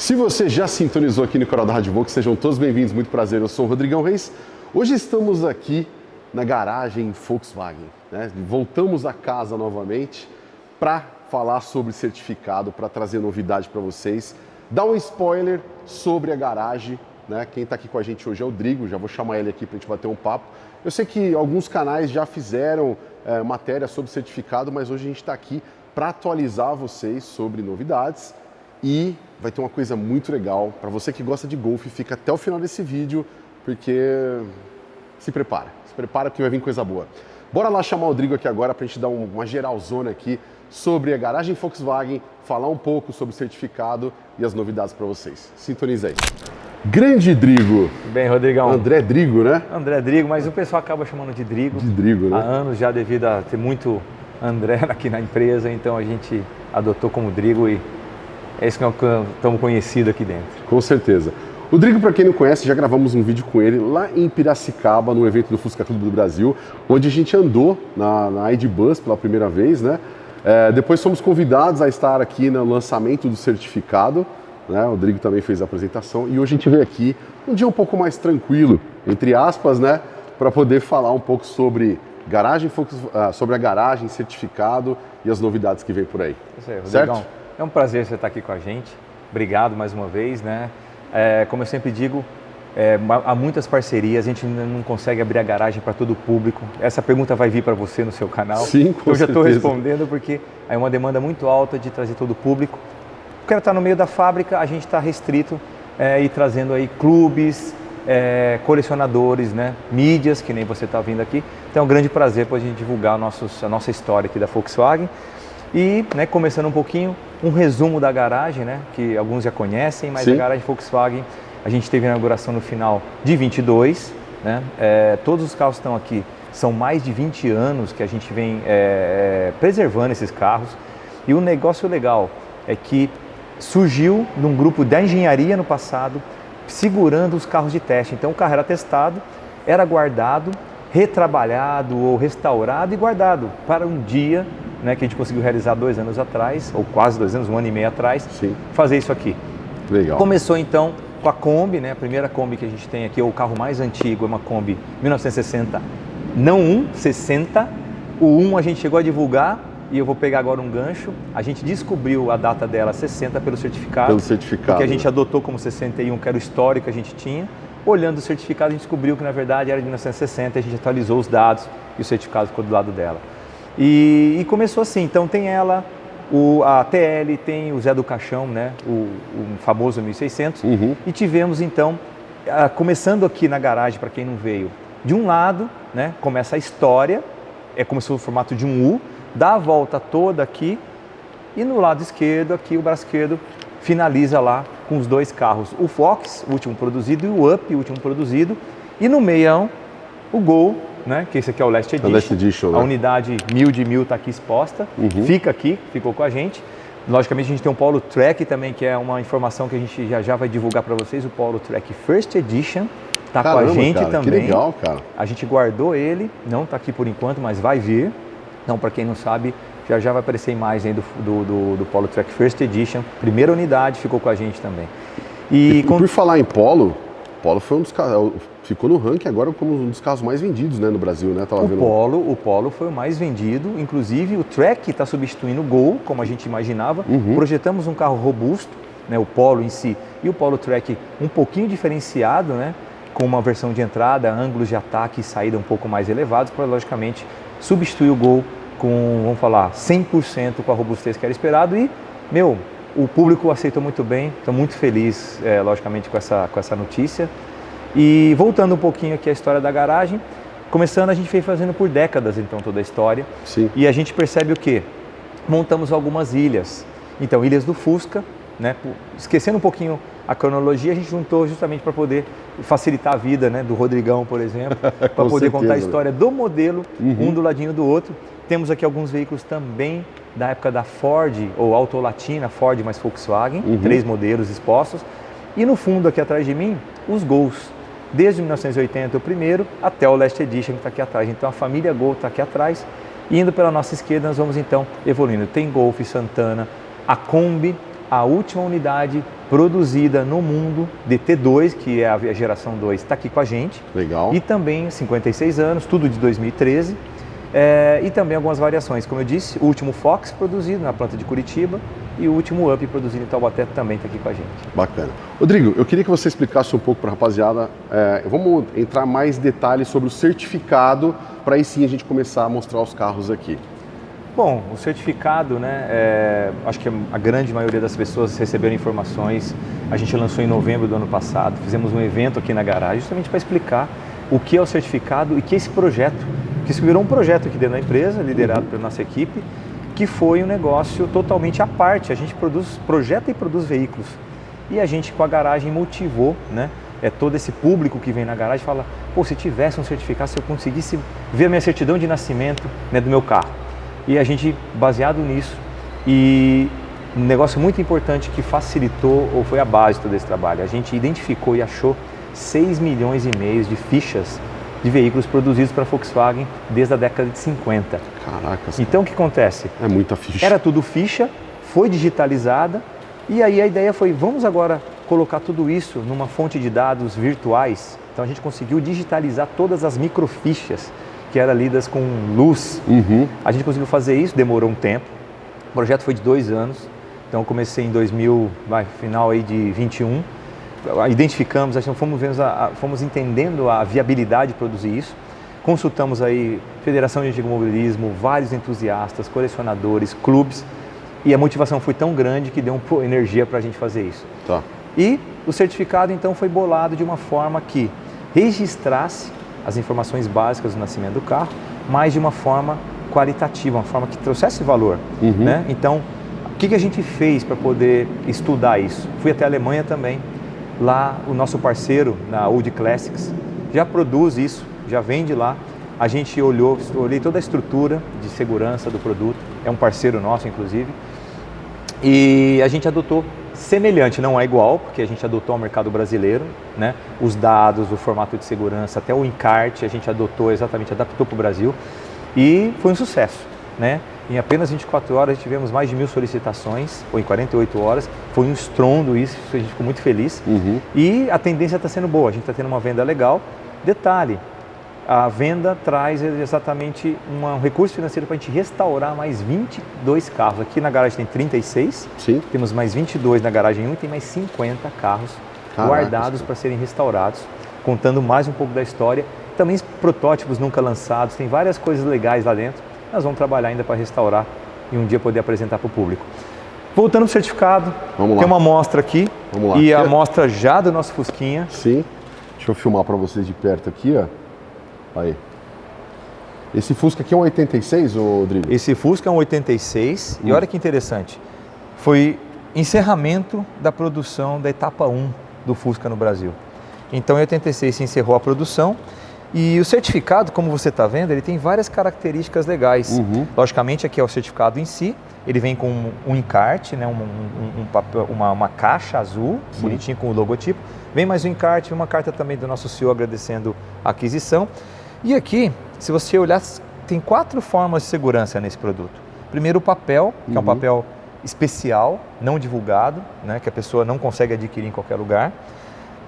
Se você já sintonizou aqui no canal da Rádio Vox, sejam todos bem-vindos, muito prazer, eu sou o Rodrigão Reis. Hoje estamos aqui na garagem Volkswagen, né? Voltamos a casa novamente para falar sobre certificado, para trazer novidade para vocês, dar um spoiler sobre a garagem, né? Quem está aqui com a gente hoje é o Drigo, já vou chamar ele aqui para a gente bater um papo. Eu sei que alguns canais já fizeram matéria sobre certificado, mas hoje a gente está aqui para atualizar vocês sobre novidades. E vai ter uma coisa muito legal, para você que gosta de golfe, fica até o final desse vídeo, porque se prepara que vai vir coisa boa. Bora lá chamar o Rodrigo aqui agora para a gente dar uma geralzona aqui sobre a garagem Volkswagen, falar um pouco sobre o certificado e as novidades para vocês. Sintoniza aí. Grande Drigo! Bem, Rodrigão. André Drigo, né? André Drigo, mas o pessoal acaba chamando de Drigo. De Drigo, né? Há anos já, devido a ter muito André aqui na empresa, então a gente adotou como Drigo e é isso que estamos conhecidos aqui dentro. Com certeza. O Drigo, para quem não conhece, já gravamos um vídeo com ele lá em Piracicaba, no evento do Fusca Clube do Brasil, onde a gente andou na ID Bus pela primeira vez, né? Depois fomos convidados a estar aqui no lançamento do certificado, né? O Drigo também fez a apresentação e hoje a gente veio aqui um dia um pouco mais tranquilo, entre aspas, né? Para poder falar um pouco sobre sobre a garagem, certificado e as novidades que vem por aí. Isso aí, certo? Rodrigão. É um prazer você estar aqui com a gente. Obrigado mais uma vez, né? Como eu sempre digo, há muitas parcerias, a gente ainda não consegue abrir a garagem para todo o público. Essa pergunta vai vir para você no seu canal. Sim, com eu já estou certeza. Respondendo porque é uma demanda muito alta de trazer todo o público. O cara está no meio da fábrica, a gente está restrito e trazendo aí clubes, colecionadores, né? Mídias, que nem você está vindo aqui. Então é um grande prazer para a gente divulgar a nossa história aqui da Volkswagen. E, né, começando um pouquinho, um resumo da garagem, né, que alguns já conhecem, mas Sim. A garagem Volkswagen, a gente teve a inauguração no final de 22, né, todos os carros que estão aqui são mais de 20 anos que a gente vem preservando esses carros. E o negócio legal é que surgiu num grupo da engenharia no passado, segurando os carros de teste. Então o carro era testado, era guardado, retrabalhado ou restaurado e guardado para um dia, né, que a gente conseguiu realizar 2 anos atrás, ou quase 2 anos, 1 ano e meio atrás, Sim. fazer isso aqui. Legal. Começou então com a Kombi, né, a primeira Kombi que a gente tem aqui, o carro mais antigo, é uma Kombi 1960, não 60, o 1 a gente chegou a divulgar, e eu vou pegar agora um gancho, a gente descobriu a data dela 60 pelo certificado. Pelo certificado. Que a gente adotou como 61, que era o histórico que a gente tinha. Olhando o certificado, a gente descobriu que na verdade era de 1960, a gente atualizou os dados e o certificado ficou do lado dela. E começou assim, então tem ela, a TL, tem o Zé do Caixão, né? o famoso 1600, e tivemos então, começando aqui na garagem, para quem não veio, de um lado, né, começa a história, começou no formato de um U, dá a volta toda aqui, e no lado esquerdo, aqui o braço esquerdo, finaliza lá com os 2 carros, o Fox, o último produzido, e o Up, o último produzido, e no meião, o Gol, né? Que esse aqui é o Last Edition. Last Edition, né? A unidade 1000 de 1000 está aqui exposta, fica aqui, ficou com a gente. Logicamente a gente tem um Polo Track também, que é uma informação que a gente já vai divulgar para vocês, o Polo Track First Edition, está com a gente, cara, também. Que legal, cara. A gente guardou ele, não está aqui por enquanto, mas vai vir. Então, para quem não sabe, já vai aparecer mais aí do Polo Track First Edition, primeira unidade, ficou com a gente também. E por falar em Polo foi um dos carros, ficou no ranking agora como um dos carros mais vendidos, né, no Brasil, né? O Polo foi o mais vendido, inclusive o Track está substituindo o Gol, como a gente imaginava. Projetamos um carro robusto, né, o Polo em si, e o Polo Track um pouquinho diferenciado, né, com uma versão de entrada, ângulos de ataque e saída um pouco mais elevados, para logicamente substituir o Gol com, vamos falar, 100% com a robustez que era esperado. E, o público aceitou muito bem, estou muito feliz, logicamente, com essa notícia. E voltando um pouquinho aqui à história da garagem, começando, a gente veio fazendo por décadas, então, toda a história. Sim. E a gente percebe o quê? Montamos algumas ilhas. Então, ilhas do Fusca, né? Esquecendo um pouquinho a cronologia, a gente juntou justamente para poder facilitar a vida, né, do Rodrigão, por exemplo, para poder contar a história do modelo, um do ladinho do outro. Temos aqui alguns veículos também da época da Ford, ou Auto Latina, Ford mais Volkswagen, 3 modelos expostos. E no fundo, aqui atrás de mim, os Gols. Desde 1980 o primeiro, até o Last Edition que está aqui atrás. Então a família Gol está aqui atrás. E indo pela nossa esquerda, nós vamos então evoluindo. Tem Golf, Santana, a Kombi, a última unidade produzida no mundo de T2, que é a geração 2, está aqui com a gente. Legal. E também 56 anos, tudo de 2013. E também algumas variações, como eu disse, o último Fox produzido na planta de Curitiba e o último Up produzido em Taubaté também está aqui com a gente. Bacana. Rodrigo, eu queria que você explicasse um pouco para a rapaziada, vamos entrar mais detalhes sobre o certificado, para aí sim a gente começar a mostrar os carros aqui. Bom, o certificado, né, acho que a grande maioria das pessoas receberam informações. A gente lançou em novembro do ano passado, fizemos um evento aqui na garagem justamente para explicar o que é o certificado e que esse projeto, que isso virou um projeto aqui dentro da empresa, liderado pela nossa equipe, que foi um negócio totalmente à parte. A gente projeta e produz veículos. E a gente com a garagem motivou, né, todo esse público que vem na garagem fala, pô, se tivesse um certificado, se eu conseguisse ver a minha certidão de nascimento, né, do meu carro. E a gente, baseado nisso, e um negócio muito importante que facilitou, ou foi a base de todo esse trabalho, a gente identificou e achou 6,5 milhões de fichas de veículos produzidos para Volkswagen desde a década de 50. Caraca. Então o que acontece? É muita ficha. Era tudo ficha, foi digitalizada, e aí a ideia foi, vamos agora colocar tudo isso numa fonte de dados virtuais. Então a gente conseguiu digitalizar todas as microfichas que eram lidas com luz. A gente conseguiu fazer isso, demorou um tempo. O projeto foi de 2 anos, então eu comecei em final aí de 21. Identificamos, fomos entendendo a viabilidade de produzir isso. Consultamos aí Federação de Automobilismo, vários entusiastas, colecionadores, clubes, e a motivação foi tão grande que deu energia para a gente fazer isso. Tá. E o certificado então foi bolado de uma forma que registrasse as informações básicas do nascimento do carro, mas de uma forma qualitativa, uma forma que trouxesse valor. Né? Então, o que a gente fez para poder estudar isso? Fui até a Alemanha também. Lá o nosso parceiro na Old Classics já produz isso, já vende lá. A gente olhei toda a estrutura de segurança do produto, é um parceiro nosso inclusive, e a gente adotou semelhante, não é igual, porque a gente adotou ao mercado brasileiro, né? Os dados, o formato de segurança, até o encarte a gente adaptou para o Brasil, e foi um sucesso, né? Em apenas 24 horas tivemos mais de 1.000 solicitações, ou em 48 horas, foi um estrondo isso, a gente ficou muito feliz. E a tendência está sendo boa, a gente está tendo uma venda legal. Detalhe, a venda traz exatamente um recurso financeiro para a gente restaurar mais 22 carros. Aqui na garagem tem 36, Sim. Temos mais 22 na garagem 1 e tem mais 50 carros guardados para serem restaurados, contando mais um pouco da história. Também protótipos nunca lançados, tem várias coisas legais lá dentro. Nós vamos trabalhar ainda para restaurar e um dia poder apresentar para o público. Voltando ao certificado, tem uma amostra aqui. Vamos lá. E a amostra já do nosso Fusquinha. Sim. Deixa eu filmar para vocês de perto aqui, ó. Aí. Esse Fusca aqui é um 86, Rodrigo? Esse Fusca é um 86 e olha que interessante. Foi encerramento da produção da etapa 1 do Fusca no Brasil. Então em 86 se encerrou a produção. E o certificado, como você está vendo, ele tem várias características legais. Logicamente, aqui é o certificado em si, ele vem com um encarte, né, uma caixa azul, bonitinho com o logotipo. Vem mais um encarte, uma carta também do nosso CEO agradecendo a aquisição. E aqui, se você olhar, tem 4 formas de segurança nesse produto. Primeiro o papel, que é um papel especial, não divulgado, né, que a pessoa não consegue adquirir em qualquer lugar.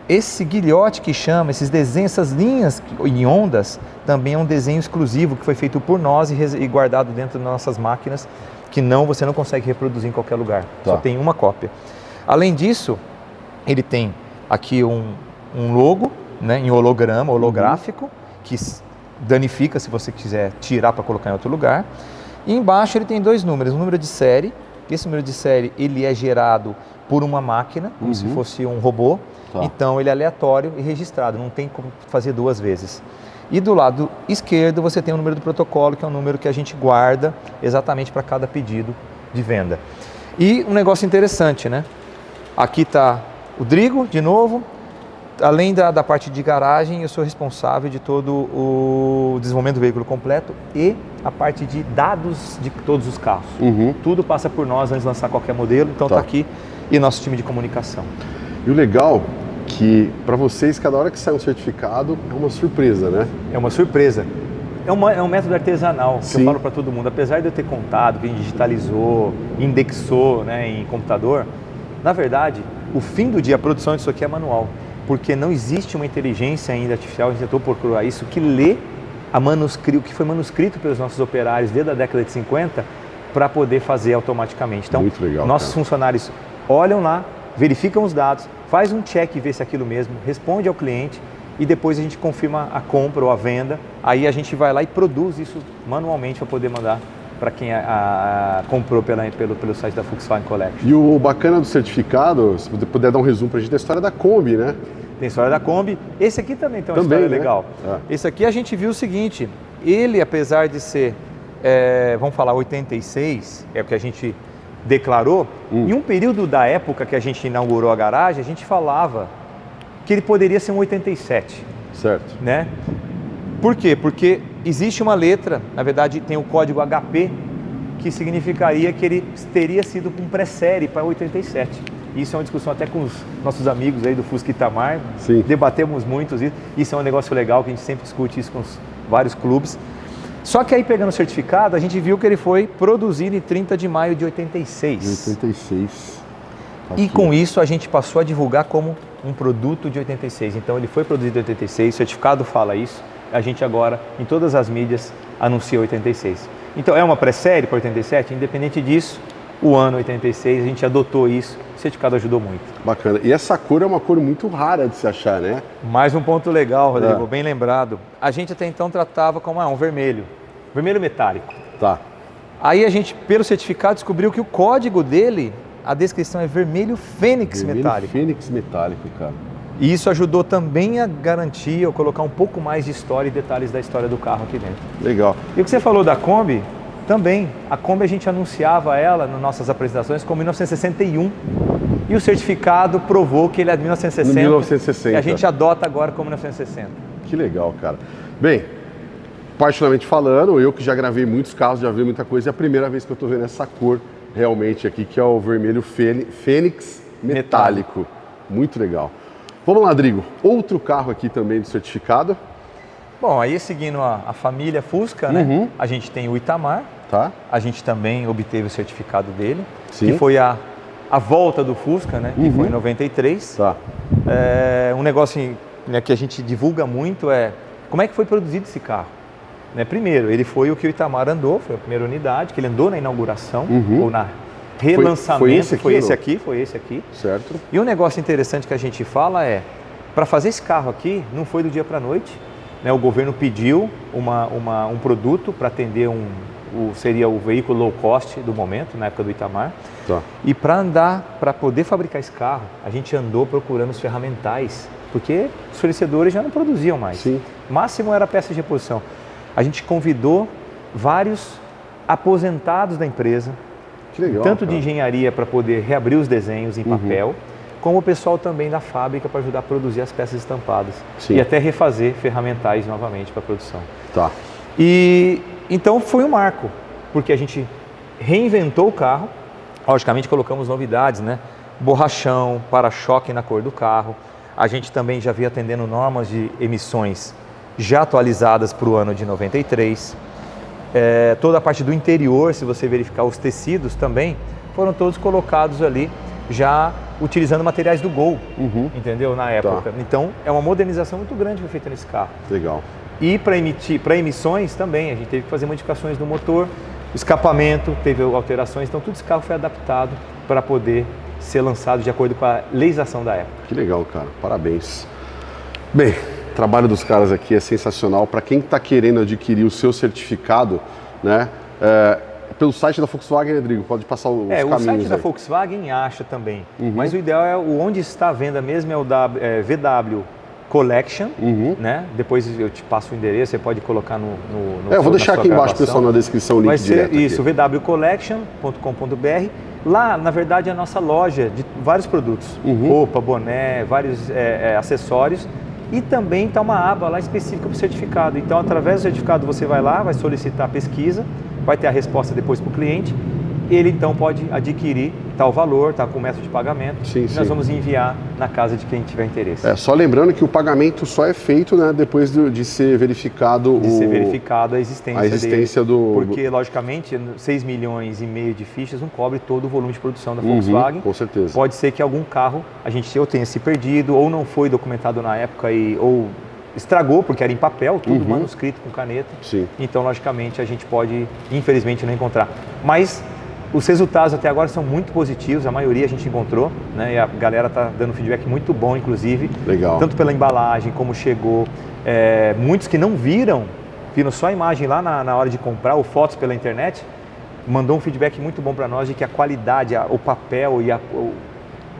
Esse guilhote que chama, esses desenhos, essas linhas em ondas, também é um desenho exclusivo que foi feito por nós e guardado dentro das nossas máquinas, que você não consegue reproduzir em qualquer lugar, só tem uma cópia. Além disso, ele tem aqui um logo, né, em holograma, holográfico, que danifica se você quiser tirar para colocar em outro lugar. E embaixo ele tem 2 números, um número de série, esse número de série ele é gerado por uma máquina, como se fosse um robô. Então ele é aleatório e registrado, não tem como fazer 2 vezes. E do lado esquerdo você tem o número do protocolo, que é um número que a gente guarda exatamente para cada pedido de venda. E um negócio interessante, né? Aqui está o Drigo, de novo. Além da parte de garagem, eu sou responsável de todo o desenvolvimento do veículo completo e a parte de dados de todos os carros. Tudo passa por nós antes de lançar qualquer modelo, então está aqui e nosso time de comunicação. E o legal que para vocês, cada hora que sai um certificado é uma surpresa, né? É uma surpresa. É um método artesanal que eu falo para todo mundo. Apesar de eu ter contado, que a gente digitalizou, indexou, né, em computador, Na verdade, o fim do dia, a produção disso aqui é manual, porque não existe uma inteligência ainda artificial, a gente tentou procurar isso, que lê o que foi manuscrito pelos nossos operários desde a década de 50 para poder fazer automaticamente. Então, muito legal, nossos funcionários olham lá, verificam os dados, faz um check e vê se é aquilo mesmo, responde ao cliente e depois a gente confirma a compra ou a venda. Aí a gente vai lá e produz isso manualmente para poder mandar para quem comprou pelo site da Volkswagen Collection. E o bacana do certificado, se você puder dar um resumo para a gente, da história da Kombi, né? Tem história da Kombi. Esse aqui também tem uma história legal. Esse aqui a gente viu o seguinte, ele apesar de ser, vamos falar 86, é o que a gente declarou, em um período da época que a gente inaugurou a garagem, a gente falava que ele poderia ser um 87. Certo. Né? Por quê? Porque existe uma letra, na verdade tem o código HP, que significaria que ele teria sido um pré-série para 87. Isso é uma discussão até com os nossos amigos aí do Fusca Itamar. Sim. Debatemos muito isso. Isso é um negócio legal, que a gente sempre discute isso com vários clubes. Só que aí pegando o certificado, a gente viu que ele foi produzido em 30 de maio de 86. 86. E com isso a gente passou a divulgar como um produto de 86. Então ele foi produzido em 86, o certificado fala isso. A gente agora, em todas as mídias, anuncia 86. Então é uma pré-série para 87? Independente disso, o ano 86, a gente adotou isso, o certificado ajudou muito. Bacana. E essa cor é uma cor muito rara de se achar, né? Mais um ponto legal, Rodrigo, bem lembrado. A gente até então tratava como um vermelho metálico. Tá. Aí a gente, pelo certificado, descobriu que o código dele, a descrição é vermelho fênix metálico. Fênix metálico, cara. E isso ajudou também a garantir, ou colocar um pouco mais de história e detalhes da história do carro aqui dentro. Legal. E o que você falou da Kombi, também. A Kombi a gente anunciava ela nas nossas apresentações como 1961. E o certificado provou que ele é de 1960. 1960. E a gente adota agora como 1960. Que legal, cara. Bem, particularmente falando, eu que já gravei muitos carros, já vi muita coisa, é a primeira vez que eu estou vendo essa cor realmente aqui, que é o vermelho fênix metálico. Muito legal. Vamos lá, Drigo. Outro carro aqui também do certificado. Bom, aí seguindo a família Fusca, né? A gente tem o Itamar. Tá. A gente também obteve o certificado dele. Sim. Que foi a volta do Fusca, né? Que foi em 93. Tá. Um negócio, né, que a gente divulga muito é como é que foi produzido esse carro. Né? Primeiro, ele foi o que o Itamar andou, foi a primeira unidade, que ele andou na inauguração, ou na relançamento, foi esse aqui. Certo. E um negócio interessante que a gente fala é, para fazer esse carro aqui, não foi do dia para a noite, né? O governo pediu um produto para atender seria o veículo low cost do momento, na época do Itamar. Tá. E para poder fabricar esse carro, a gente andou procurando os ferramentais, porque os fornecedores já não produziam mais. Sim. O máximo era peça de reposição. A gente convidou vários aposentados da empresa, que legal, tanto cara, de engenharia para poder reabrir os desenhos em papel, como o pessoal também da fábrica para ajudar a produzir as peças estampadas. Sim. E até refazer ferramentais novamente para a produção. Tá. E então foi um marco, porque a gente reinventou o carro, logicamente colocamos novidades, né? Borrachão, para-choque na cor do carro. A gente também já vinha atendendo normas de emissões já atualizadas para o ano de 93. Toda a parte do interior, se você verificar os tecidos também, foram todos colocados ali já utilizando materiais do Gol, entendeu? Na época. Tá. Então é uma modernização muito grande que foi feita nesse carro. Legal. E para emissões também, a gente teve que fazer modificações no motor, escapamento, teve alterações, então tudo esse carro foi adaptado para poder ser lançado de acordo com a legislação da época. Que legal, cara. Parabéns. Bem, o trabalho dos caras aqui é sensacional. Para quem está querendo adquirir o seu certificado, né? Pelo site da Volkswagen, Rodrigo, pode passar os caminhos. O site da aí. Volkswagen acha também, mas o ideal é onde está a venda mesmo, é o da VW Collection, né? Depois eu te passo o endereço, você pode colocar no eu vou deixar aqui embaixo, pessoal, na descrição o link direto. Vai ser isso, www.collection.com.br. Lá, na verdade, é a nossa loja de vários produtos, roupa, boné, vários acessórios. E também está uma aba lá específica para o certificado. Então, através do certificado, você vai lá, vai solicitar a pesquisa, vai ter a resposta depois para o cliente. Ele, então, pode adquirir tal valor, tá com método de pagamento, Sim, nós vamos enviar na casa de quem tiver interesse. Só lembrando que o pagamento só é feito, né, depois de ser verificado a existência do... Porque, logicamente, 6 milhões e meio de fichas não cobre todo o volume de produção da Volkswagen. Com certeza. Pode ser que algum carro a gente ou tenha se perdido, ou não foi documentado na época, ou estragou, porque era em papel, tudo manuscrito com caneta. Sim. Então, logicamente, a gente pode, infelizmente, não encontrar. Mas os resultados até agora são muito positivos, a maioria a gente encontrou, né? E a galera está dando feedback muito bom, inclusive. Legal. Tanto pela embalagem, como chegou. Muitos que não viram só a imagem lá na hora de comprar, ou fotos pela internet, mandou um feedback muito bom para nós de que a qualidade, o papel e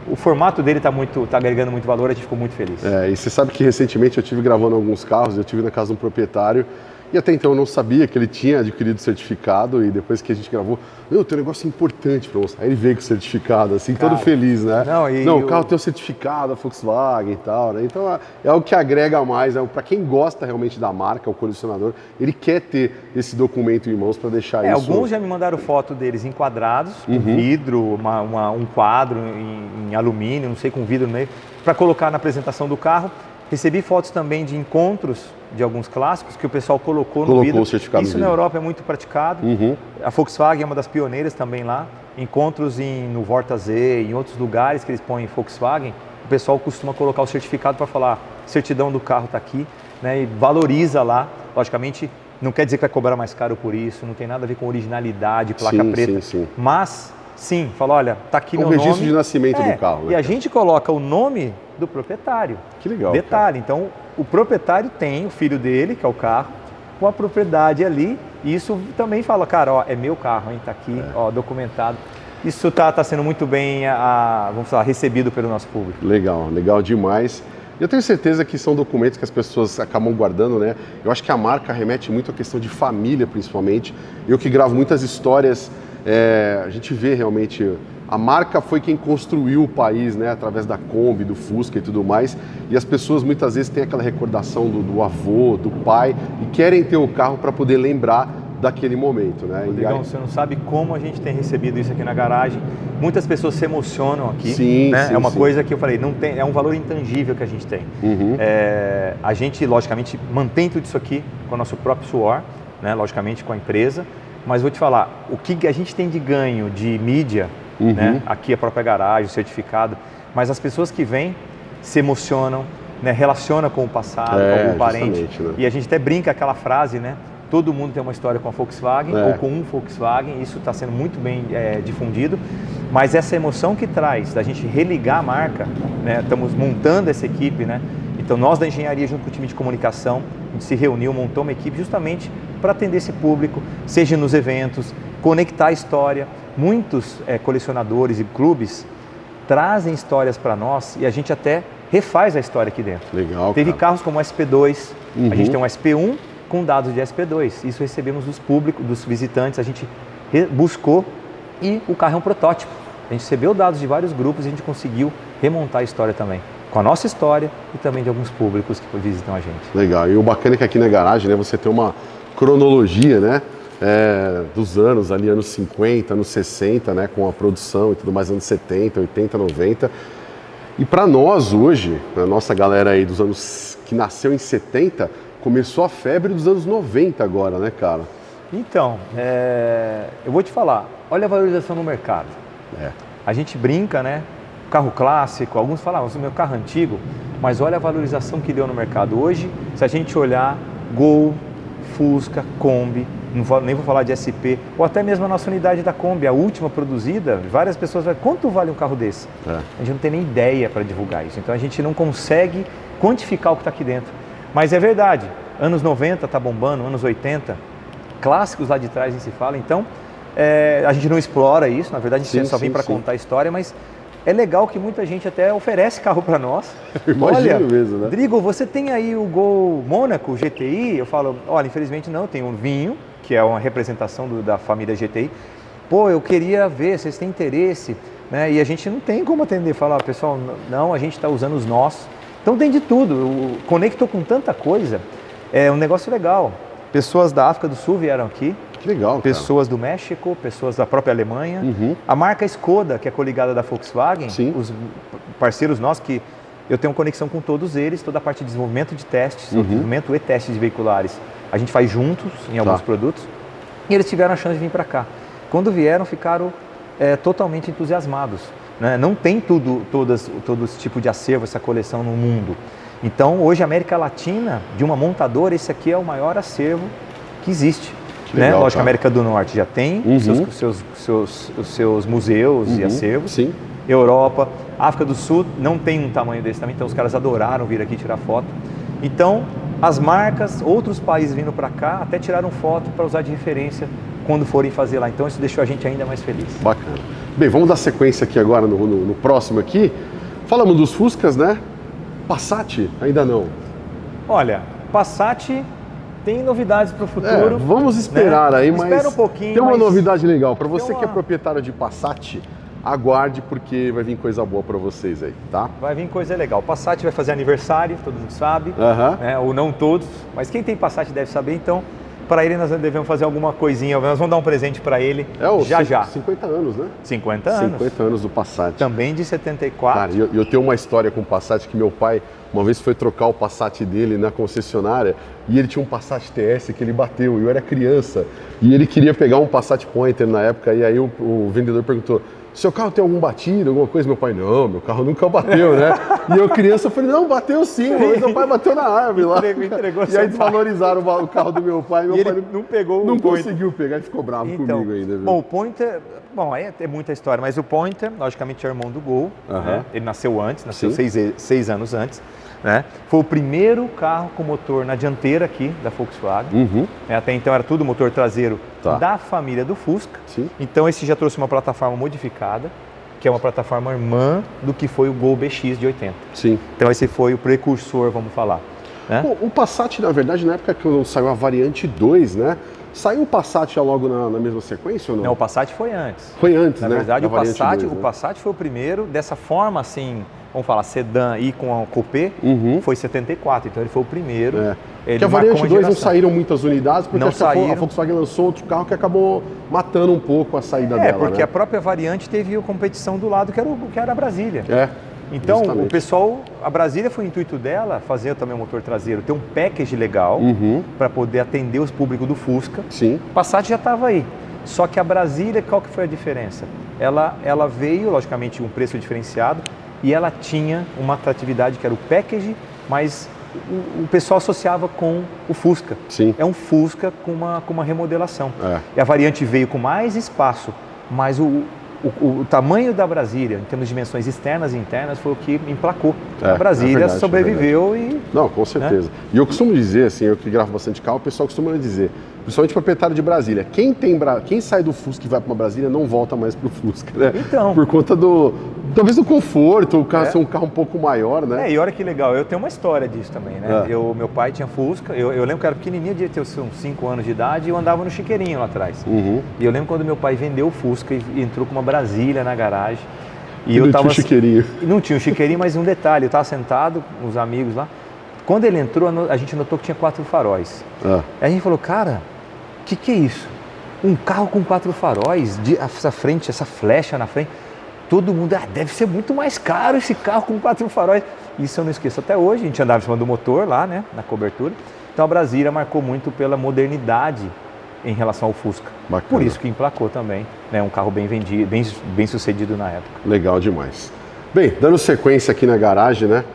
o formato dele tá agregando muito valor, a gente ficou muito feliz. E você sabe que recentemente eu estive gravando alguns carros, eu estive na casa de um proprietário e até então eu não sabia que ele tinha adquirido o certificado e depois que a gente gravou, tem um negócio importante para mostrar. Aí ele veio com o certificado, assim, cara, todo feliz, né? Não, o carro tem o certificado da Volkswagen e tal, né? Então é o que agrega mais, para quem gosta realmente da marca, o colecionador, ele quer ter esse documento em mãos para deixar isso... Alguns já me mandaram foto deles enquadrados, com vidro, um quadro em alumínio, não sei, com vidro no meio, para colocar na apresentação do carro. Recebi fotos também de encontros de alguns clássicos que o pessoal colocou no vidro. O certificado Isso no na vidro. Europa é muito praticado. A Volkswagen é uma das pioneiras também lá. Encontros no Vorta-Z, em outros lugares que eles põem Volkswagen, o pessoal costuma colocar o certificado para falar, certidão do carro está aqui, né? E valoriza lá. Logicamente, não quer dizer que vai cobrar mais caro por isso, não tem nada a ver com originalidade, placa preta. Sim. Mas, sim, fala, olha, está aqui meu nome. O registro de nascimento do carro. Né? E a gente coloca o nome do proprietário. Que legal. Detalhe, então o proprietário tem o filho dele, que é o carro, com a propriedade ali, e isso também fala, cara, é meu carro, hein, tá aqui, documentado. Isso tá sendo muito bem, vamos falar, recebido pelo nosso público. Legal demais. Eu tenho certeza que são documentos que as pessoas acabam guardando, né? Eu acho que a marca remete muito à questão de família, principalmente. Eu que gravo muitas histórias, a gente vê realmente... A marca foi quem construiu o país, né, através da Kombi, do Fusca e tudo mais. E as pessoas muitas vezes têm aquela recordação do avô, do pai e querem ter o carro para poder lembrar daquele momento, né? Rodrigão, você não sabe como a gente tem recebido isso aqui na garagem. Muitas pessoas se emocionam aqui. Sim, né? sim, é uma sim. coisa que eu falei, é um valor intangível que a gente tem. A gente, logicamente, mantém tudo isso aqui com o nosso próprio suor, né? Logicamente com a empresa. Mas vou te falar, o que a gente tem de ganho de mídia, né? Aqui a própria garagem, o certificado, mas as pessoas que vêm se emocionam, né? Relacionam com o passado, com algum parente. Né? E a gente até brinca aquela frase, né? Todo mundo tem uma história com a Volkswagen ou com um Volkswagen, isso está sendo muito bem difundido, mas essa emoção que traz da gente religar a marca, né? Estamos montando essa equipe, né? Então nós da engenharia junto com o time de comunicação, a gente se reuniu, montou uma equipe justamente para atender esse público, seja nos eventos, conectar a história. Muitos colecionadores e clubes trazem histórias para nós e a gente até refaz a história aqui dentro. Legal, Teve cara. carros como o SP2, a gente tem um SP1 com dados de SP2. Isso recebemos dos públicos, dos visitantes, a gente buscou e o carro é um protótipo. A gente recebeu dados de vários grupos e a gente conseguiu remontar a história também. Com a nossa história e também de alguns públicos que visitam a gente. Legal. E o bacana é que aqui na garagem, né, você tem uma cronologia, né? Dos anos, ali anos 50, anos 60, né, com a produção e tudo mais, anos 70, 80, 90. E para nós hoje, a nossa galera aí dos anos que nasceu em 70, começou a febre dos anos 90 agora, né, cara? Então, eu vou te falar, olha a valorização no mercado. A gente brinca, né, carro clássico, alguns falam, o meu carro antigo, mas olha a valorização que deu no mercado. Hoje, se a gente olhar Gol, Fusca, Kombi, nem vou falar de SP, ou até mesmo a nossa unidade da Kombi, a última produzida, várias pessoas falam, quanto vale um carro desse? A gente não tem nem ideia para divulgar isso, então a gente não consegue quantificar o que está aqui dentro. Mas é verdade, anos 90 está bombando, anos 80, clássicos lá de trás nem se fala, então a gente não explora isso, na verdade a gente só vem para contar a história, mas é legal que muita gente até oferece carro para nós. Imagino mesmo, né? Rodrigo, você tem aí o Gol Mônaco GTI? Eu falo, olha, infelizmente não, eu tenho um vinho, que é uma representação da família GTI. Pô, eu queria ver, vocês têm interesse, né? E a gente não tem como atender, falar, pessoal, não, a gente está usando os nossos. Então tem de tudo, conectou com tanta coisa, é um negócio legal. Pessoas da África do Sul vieram aqui, Que legal, cara. Pessoas do México, pessoas da própria Alemanha. A marca Skoda, que é coligada da Volkswagen, Sim. os parceiros nossos, que eu tenho conexão com todos eles, toda a parte de desenvolvimento de testes, desenvolvimento e testes veiculares. A gente faz juntos em alguns produtos. E eles tiveram a chance de vir para cá. Quando vieram, ficaram totalmente entusiasmados. Né? Não tem todo esse tipo de acervo, essa coleção no mundo. Então, hoje, a América Latina, de uma montadora, esse aqui é o maior acervo que existe. Legal, né? Lógico que a América do Norte já tem os seus museus e acervos. Sim. Europa, África do Sul não tem um tamanho desse também, então os caras adoraram vir aqui tirar foto. Então, as marcas, outros países vindo para cá, até tiraram foto para usar de referência quando forem fazer lá. Então, isso deixou a gente ainda mais feliz. Bacana. Bem, vamos dar sequência aqui agora no próximo aqui. Falamos dos Fuscas, né? Passat, ainda não. Olha, Passat tem novidades para o futuro. Vamos esperar, né? Aí, mas espera um pouquinho. Tem uma novidade legal. Para você que é proprietário de Passat, aguarde, porque vai vir coisa boa para vocês aí, tá? Vai vir coisa legal. Passat vai fazer aniversário, todo mundo sabe, né? Ou não todos, mas quem tem Passat deve saber. Então, para ele nós devemos fazer alguma coisinha, nós vamos dar um presente para ele já. 50 anos, né? 50 anos. 50 anos do Passat. Também de 74. Cara, eu tenho uma história com o Passat que meu pai, uma vez foi trocar o Passat dele na concessionária e ele tinha um Passat TS que ele bateu, eu era criança e ele queria pegar um Passat Pointer na época e aí o vendedor perguntou: seu carro tem algum batido, alguma coisa? Meu pai, não, meu carro nunca bateu, né? E eu criança, falei, não, bateu sim, mas meu pai bateu na árvore lá. Entregou e aí desvalorizaram o carro do meu pai. Meu e pai ele não pegou não conseguiu pegar, ele ficou bravo comigo ainda. Viu? Bom, o Pointer, é muita história, mas o Pointer, logicamente, é irmão do Gol. Né? Ele nasceu antes, nasceu 6 anos antes. Né? Foi o primeiro carro com motor na dianteira aqui da Volkswagen. Até então era tudo motor traseiro da família do Fusca. Sim. Então esse já trouxe uma plataforma modificada, que é uma plataforma irmã do que foi o Gol BX de 80. Sim. Então esse foi o precursor, vamos falar. Né? Pô, o Passat, na verdade, na época que saiu a variante 2, né? Saiu o Passat já logo na mesma sequência ou não? Não, o Passat foi antes. Foi antes, né? Na verdade, o Passat, 2, né? o Passat foi o primeiro dessa forma assim, vamos falar, sedã e com a coupé, foi 74, então ele foi o primeiro. Porque a variante 2 não saíram muitas unidades, porque a Volkswagen lançou outro carro que acabou matando um pouco a saída dela. Porque né? a própria variante teve a competição do lado que era a Brasília. Então, justamente. o pessoal, a Brasília foi o intuito dela fazer também o motor traseiro, ter um package legal para poder atender os públicos do Fusca. Sim. O Passat já estava aí. Só que a Brasília, qual que foi a diferença? Ela veio, logicamente, um preço diferenciado e ela tinha uma atratividade que era o package, mas o pessoal associava com o Fusca. Sim. É um Fusca com uma remodelação. E a variante veio com mais espaço, mas o tamanho da Brasília, em termos de dimensões externas e internas, foi o que emplacou. A Brasília sobreviveu e... Não, com certeza. Né? E eu costumo dizer, assim, eu que gravo bastante carro, o pessoal costuma dizer, principalmente proprietário de Brasília, quem sai do Fusca e vai para uma Brasília não volta mais para o Fusca, né? Então. Por conta talvez do conforto, o carro ser um carro um pouco maior, né? E olha que legal, eu tenho uma história disso também, né? Meu pai tinha Fusca, eu lembro que eu era pequenininho, devia ter uns 5 anos de idade, e eu andava no chiqueirinho lá atrás. E eu lembro quando meu pai vendeu o Fusca e entrou com uma Brasília na garagem. E não tinha um chiqueirinho. Não tinha um chiqueirinho, mas um detalhe, eu estava sentado com os amigos lá, quando ele entrou, a gente notou que tinha 4 faróis. Aí a gente falou, cara, o que é isso? Um carro com 4 faróis, essa flecha na frente. Todo mundo, deve ser muito mais caro esse carro com 4 faróis. Isso eu não esqueço até hoje, a gente andava em cima do motor lá, né, na cobertura. Então a Brasília marcou muito pela modernidade em relação ao Fusca. Bacana. Por isso que emplacou também, né, um carro bem vendido, bem sucedido na época. Legal demais. Bem, dando sequência aqui na garagem, né,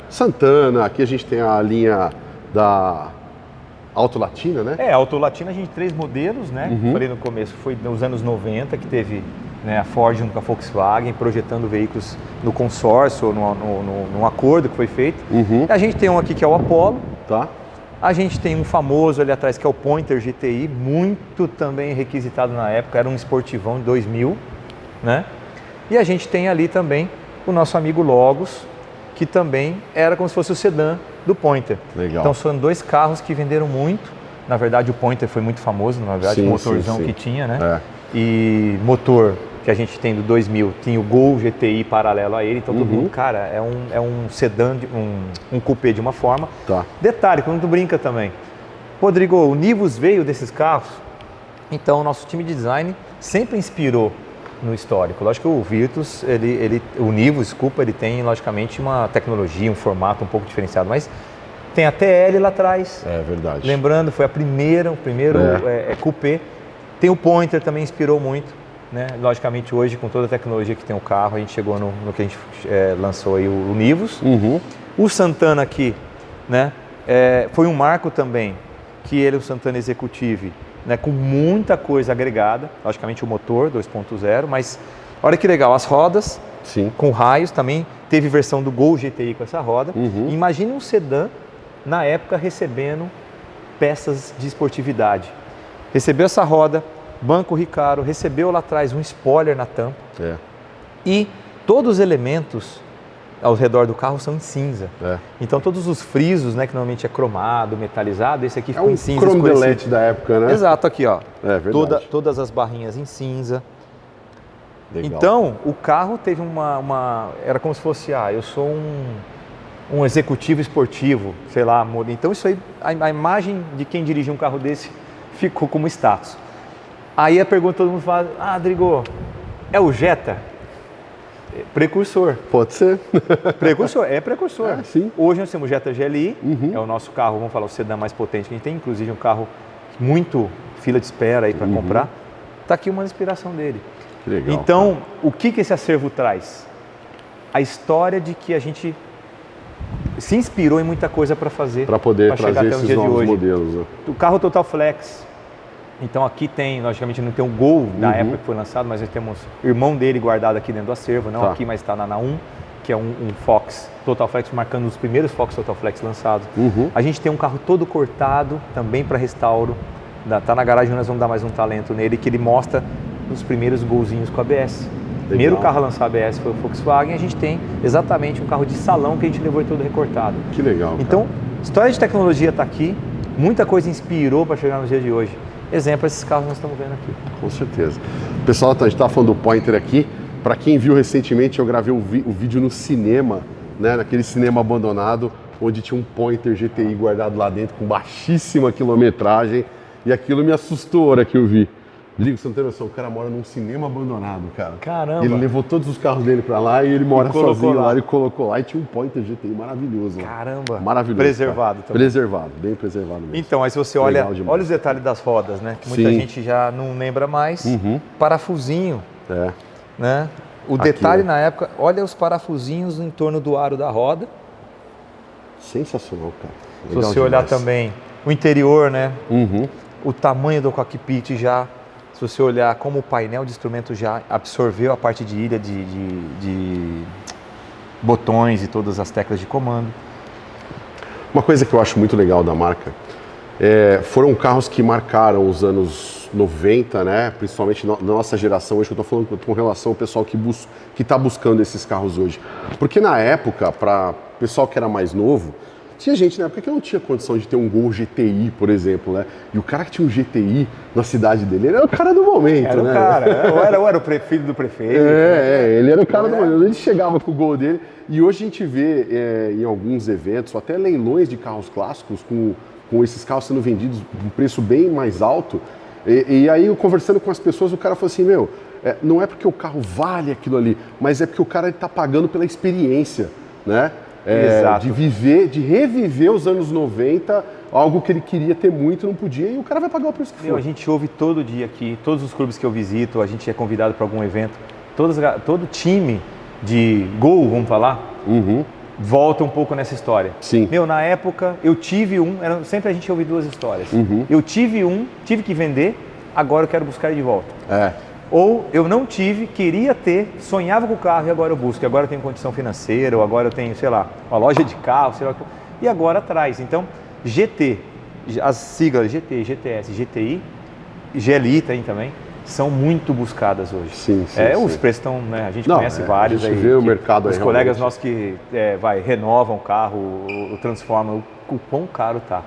Santana, aqui a gente tem a linha da Auto Latina, né? Auto Latina a gente tem 3 modelos, né? Falei no começo, foi nos anos 90 que teve, né, a Ford junto com a Volkswagen projetando veículos no consórcio, num acordo que foi feito. A gente tem um aqui que é o Apollo. A gente tem um famoso ali atrás que é o Pointer GTI, muito também requisitado na época, era um esportivão de 2000, né? E a gente tem ali também o nosso amigo Logos, que também era como se fosse o sedã do Pointer. Legal. Então são 2 carros que venderam muito. Na verdade o Pointer foi muito famoso, na verdade, o motorzão que tinha, né? E motor que a gente tem do 2000, tinha o Gol GTI paralelo a ele, então todo mundo, cara, é um sedã, um coupé de uma forma. Detalhe, quando tu brinca também, Rodrigo, o Nivus veio desses carros, então o nosso time de design sempre inspirou no histórico. Lógico que o Virtus, o Nivus, desculpa, ele tem logicamente uma tecnologia, um formato um pouco diferenciado, mas tem a TL lá atrás. É verdade. Lembrando, foi o primeiro coupé. Tem o Pointer, também inspirou muito, né? Logicamente hoje, com toda a tecnologia que tem o carro, a gente chegou no que a gente lançou aí, o Nivus. O Santana aqui, né? Foi um marco também, que ele, o Santana Executive, né, com muita coisa agregada, logicamente o motor 2.0, mas olha que legal, as rodas, sim, com raios também, teve versão do Gol GTI com essa roda. Imagine um sedã, na época, recebendo peças de esportividade. Recebeu essa roda, banco Recaro, recebeu lá atrás um spoiler na tampa, e todos os elementos ao redor do carro são em cinza. Então todos os frisos, né, que normalmente é cromado, metalizado, esse aqui ficou em cinza. É um chrome delete da época, né? Exato, aqui ó. É verdade. Todas as barrinhas em cinza. Legal. Então o carro teve era como se fosse, eu sou um executivo esportivo, sei lá, amor. Então isso aí, a imagem de quem dirige um carro desse ficou como status. Aí a pergunta todo mundo fala, Rodrigo, é o Jetta? Precursor. Pode ser. Precursor, é precursor. Sim. Hoje nós temos o Jetta GLI, é o nosso carro, vamos falar, o sedã mais potente que a gente tem, inclusive um carro muito fila de espera aí para comprar. Está aqui uma inspiração dele. Que legal. Então, o que esse acervo traz? A história de que a gente se inspirou em muita coisa para fazer. Para poder chegar trazer até esses novos hoje. modelos. Né? O carro Total Flex. Então aqui tem, logicamente não tem o Gol da época que foi lançado, mas nós temos o irmão dele guardado aqui dentro do acervo, não aqui, mas está na 1, que é um Fox Total Flex, marcando os primeiros Fox Total Flex lançados. A gente tem um carro todo cortado, também para restauro, está na garagem, nós vamos dar mais um talento nele, que ele mostra os primeiros golzinhos com ABS. O primeiro carro a lançar ABS foi o Volkswagen, a gente tem exatamente um carro de salão que a gente levou todo recortado. Que legal. Então, história de tecnologia está aqui, muita coisa inspirou para chegar nos dias de hoje. Exemplo, esses carros que nós estamos vendo aqui. Com certeza. Pessoal, a gente está falando do Pointer aqui. Para quem viu recentemente, eu gravei o vídeo no cinema, né, naquele cinema abandonado, onde tinha um Pointer GTI guardado lá dentro com baixíssima quilometragem. E aquilo me assustou a hora que eu vi. Ligo, você não tem noção, o cara mora num cinema abandonado, cara. Caramba! Ele levou todos os carros dele pra lá e ele mora sozinho lá. Ele colocou lá e tinha um Pointer GTI maravilhoso. Caramba! Maravilhoso. Preservado cara. também. Preservado, bem preservado mesmo. Então, aí se você olha os detalhes das rodas, né? Que muita gente já não lembra mais. Parafusinho, né? O detalhe aqui, na época, olha os parafusinhos em torno do aro da roda. Sensacional, cara. Legal se você olhar também o interior, né? O tamanho do cockpit já. Se você olhar como o painel de instrumento já absorveu a parte de ilha de botões e todas as teclas de comando. Uma coisa que eu acho muito legal da marca foram carros que marcaram os anos 90, né? Principalmente na nossa geração, hoje eu estou falando com relação ao pessoal que está buscando esses carros hoje. Porque na época, para o pessoal que era mais novo, tinha gente na época que não tinha condição de ter um Gol GTI, por exemplo, né? E o cara que tinha um GTI na cidade dele, ele era o cara do momento, era né? O cara, ou era o filho do prefeito. Ele era o cara do momento. Ele chegava com o Gol dele e hoje a gente vê em alguns eventos, ou até leilões de carros clássicos, com esses carros sendo vendidos por um preço bem mais alto. E aí, eu conversando com as pessoas, o cara falou assim, não é porque o carro vale aquilo ali, mas é porque o cara está pagando pela experiência, né? Exato. De reviver os anos 90, algo que ele queria ter muito, não podia, e o cara vai pagar o preço que for. A gente ouve todo dia aqui, todos os clubes que eu visito, a gente é convidado para algum evento, todo time de Gol, vamos falar, volta um pouco nessa história. Sim. Na época, eu tive sempre a gente ouve duas histórias. Eu tive que vender, agora eu quero buscar ele de volta. Ou eu não tive, queria ter, sonhava com o carro e agora eu busco. E agora eu tenho condição financeira, ou agora eu tenho, sei lá, uma loja de carro, sei lá, e agora traz. Então, GT, as siglas GT, GTS, GTI, GLI tem também, são muito buscadas hoje. Sim. Os preços estão, né, a gente conhece vários a gente aí. Vê o mercado os aí, colegas nossos que renovam o carro, o transformam, o quão caro tá.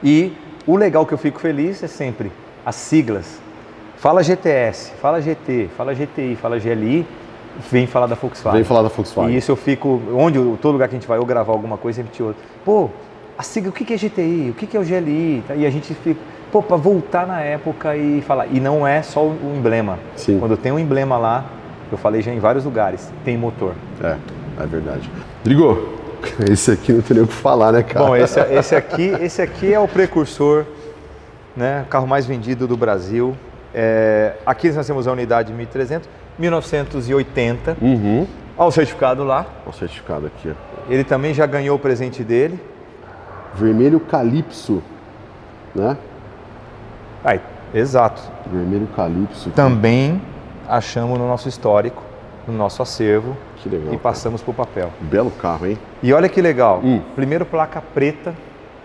E o legal que eu fico feliz é sempre as siglas. Fala GTS, fala GT, fala GTI, fala GLI, vem falar da Volkswagen. Vem falar da Volkswagen. E isso eu fico, todo lugar que a gente vai, ou gravar alguma coisa, sempre te outro. a sigla, o que é GTI, o que é o GLI? E a gente fica, pô, para voltar na época e falar. E não é só o emblema. Sim. Quando tem um emblema lá, eu falei já em vários lugares, tem motor. É verdade. Rodrigo, esse aqui não tem nem o que falar, né, cara? Bom, esse aqui é o precursor, né, carro mais vendido do Brasil. Aqui nós temos a unidade 1300, 1980. Olha o certificado lá. Olha o certificado aqui, ó. Ele também já ganhou o presente dele. Vermelho Calypso, né? Exato. Vermelho Calypso. Também achamos no nosso histórico, no nosso acervo. Que legal. E passamos para o papel. Belo carro, hein? E olha que legal. Primeiro placa preta,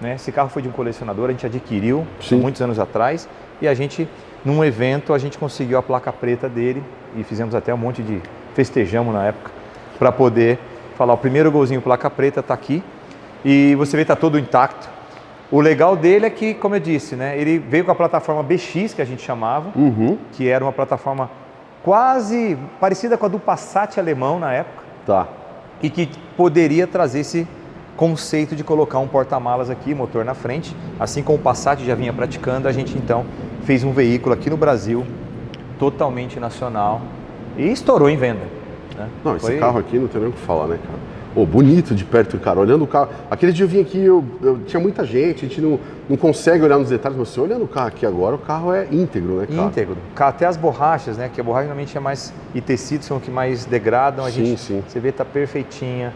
né? Esse carro foi de um colecionador, a gente adquiriu muitos anos atrás. E a gente, num evento, a gente conseguiu a placa preta dele. E fizemos até um monte de festejamos na época para poder falar, o primeiro golzinho placa preta está aqui e você vê que está todo intacto. O legal dele é que, como eu disse, né, ele veio com a plataforma BX, que a gente chamava, que era uma plataforma quase parecida com a do Passat alemão na época. Tá. E que poderia trazer esse conceito de colocar um porta-malas aqui, motor na frente. Assim como o Passat já vinha praticando, a gente então fez um veículo aqui no Brasil, totalmente nacional, e estourou em venda. Né? Não, esse carro aqui não tem nem o que falar, né, cara? Bonito de perto, cara, olhando o carro. Aquele dia eu vim aqui, eu tinha muita gente, a gente não consegue olhar nos detalhes, mas você olhando o carro aqui agora, o carro é íntegro, né, cara? Íntegro. Até as borrachas, né, que a borracha normalmente é mais, e tecidos são o que mais degradam, você vê, tá perfeitinha.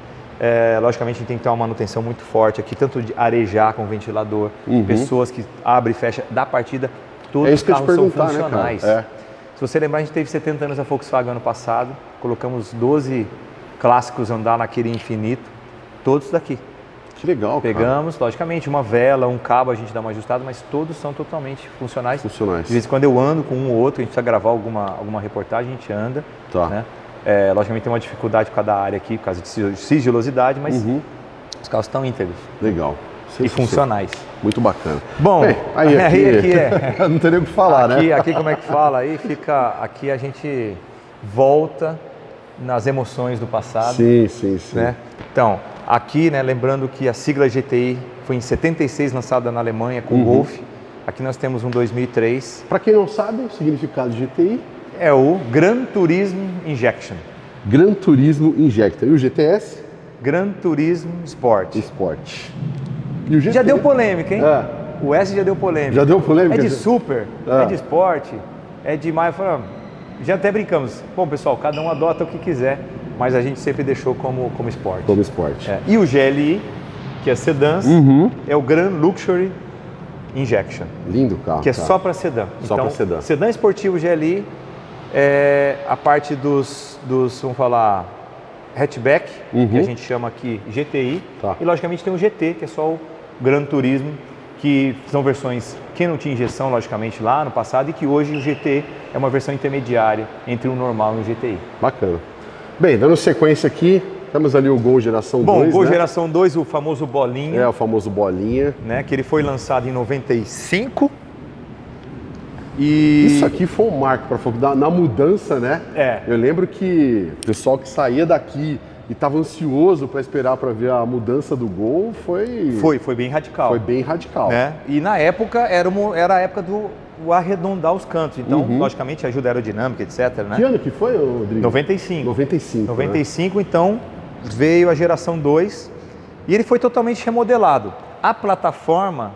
Logicamente a gente tem que ter uma manutenção muito forte aqui, tanto de arejar com ventilador, pessoas que abrem e fecham da partida, todos os carros são funcionais. Né, Se você lembrar, a gente teve 70 anos a Volkswagen ano passado, colocamos 12 clássicos andar naquele infinito, todos daqui. Que legal, Pegamos, logicamente, uma vela, um cabo a gente dá uma ajustada, mas todos são totalmente funcionais. De vez em quando eu ando com um ou outro, a gente precisa gravar alguma reportagem, a gente anda. Tá. Né? Logicamente tem uma dificuldade por causa da área aqui, por causa de sigilosidade, mas os carros estão íntegros. Legal. E funcionais. Muito bacana. Bom, bem, aí aqui não tem nem o que falar, né? Aqui como é que fala? Aí fica, aqui a gente volta nas emoções do passado. Sim. Né? Então, aqui, né, lembrando que a sigla GTI foi em 76 lançada na Alemanha com o Golf. Aqui nós temos um 2003. Para quem não sabe, o significado de GTI é o Gran Turismo Injection. Gran Turismo Injection. E o GTS? Gran Turismo Sport. E o GT? Já deu polêmica, hein? O S já deu polêmica. Já deu polêmica? É de super, é de esporte, é de mais. Já até brincamos. Bom, pessoal, cada um adota o que quiser, mas a gente sempre deixou como esporte. Como esporte. E o GLI, que é sedãs, é o Gran Luxury Injection. Lindo carro. Que é só para sedã. Só para sedã. Sedã esportivo GLI é a parte dos vamos falar, hatchback, que a gente chama aqui GTI. Tá. E logicamente tem o GT, que é só o Gran Turismo, que são versões que não tinha injeção, logicamente, lá no passado, e que hoje o GT é uma versão intermediária entre o normal e o GTI. Bacana. Bem, dando sequência aqui, temos ali o Gol Geração 2, Bom, o Gol Geração 2, o famoso Bolinha. O famoso Bolinha. Né, que ele foi lançado em 95. E isso aqui foi um marco na mudança, né? Eu lembro que o pessoal que saía daqui e estava ansioso para esperar para ver a mudança do Gol foi bem radical. Foi bem radical. Né? E na época era a época do arredondar os cantos. Então, logicamente, ajuda aerodinâmica, etc. Né? Que ano que foi, Rodrigo? 95. 95, né? Então, veio a geração 2 e ele foi totalmente remodelado. A plataforma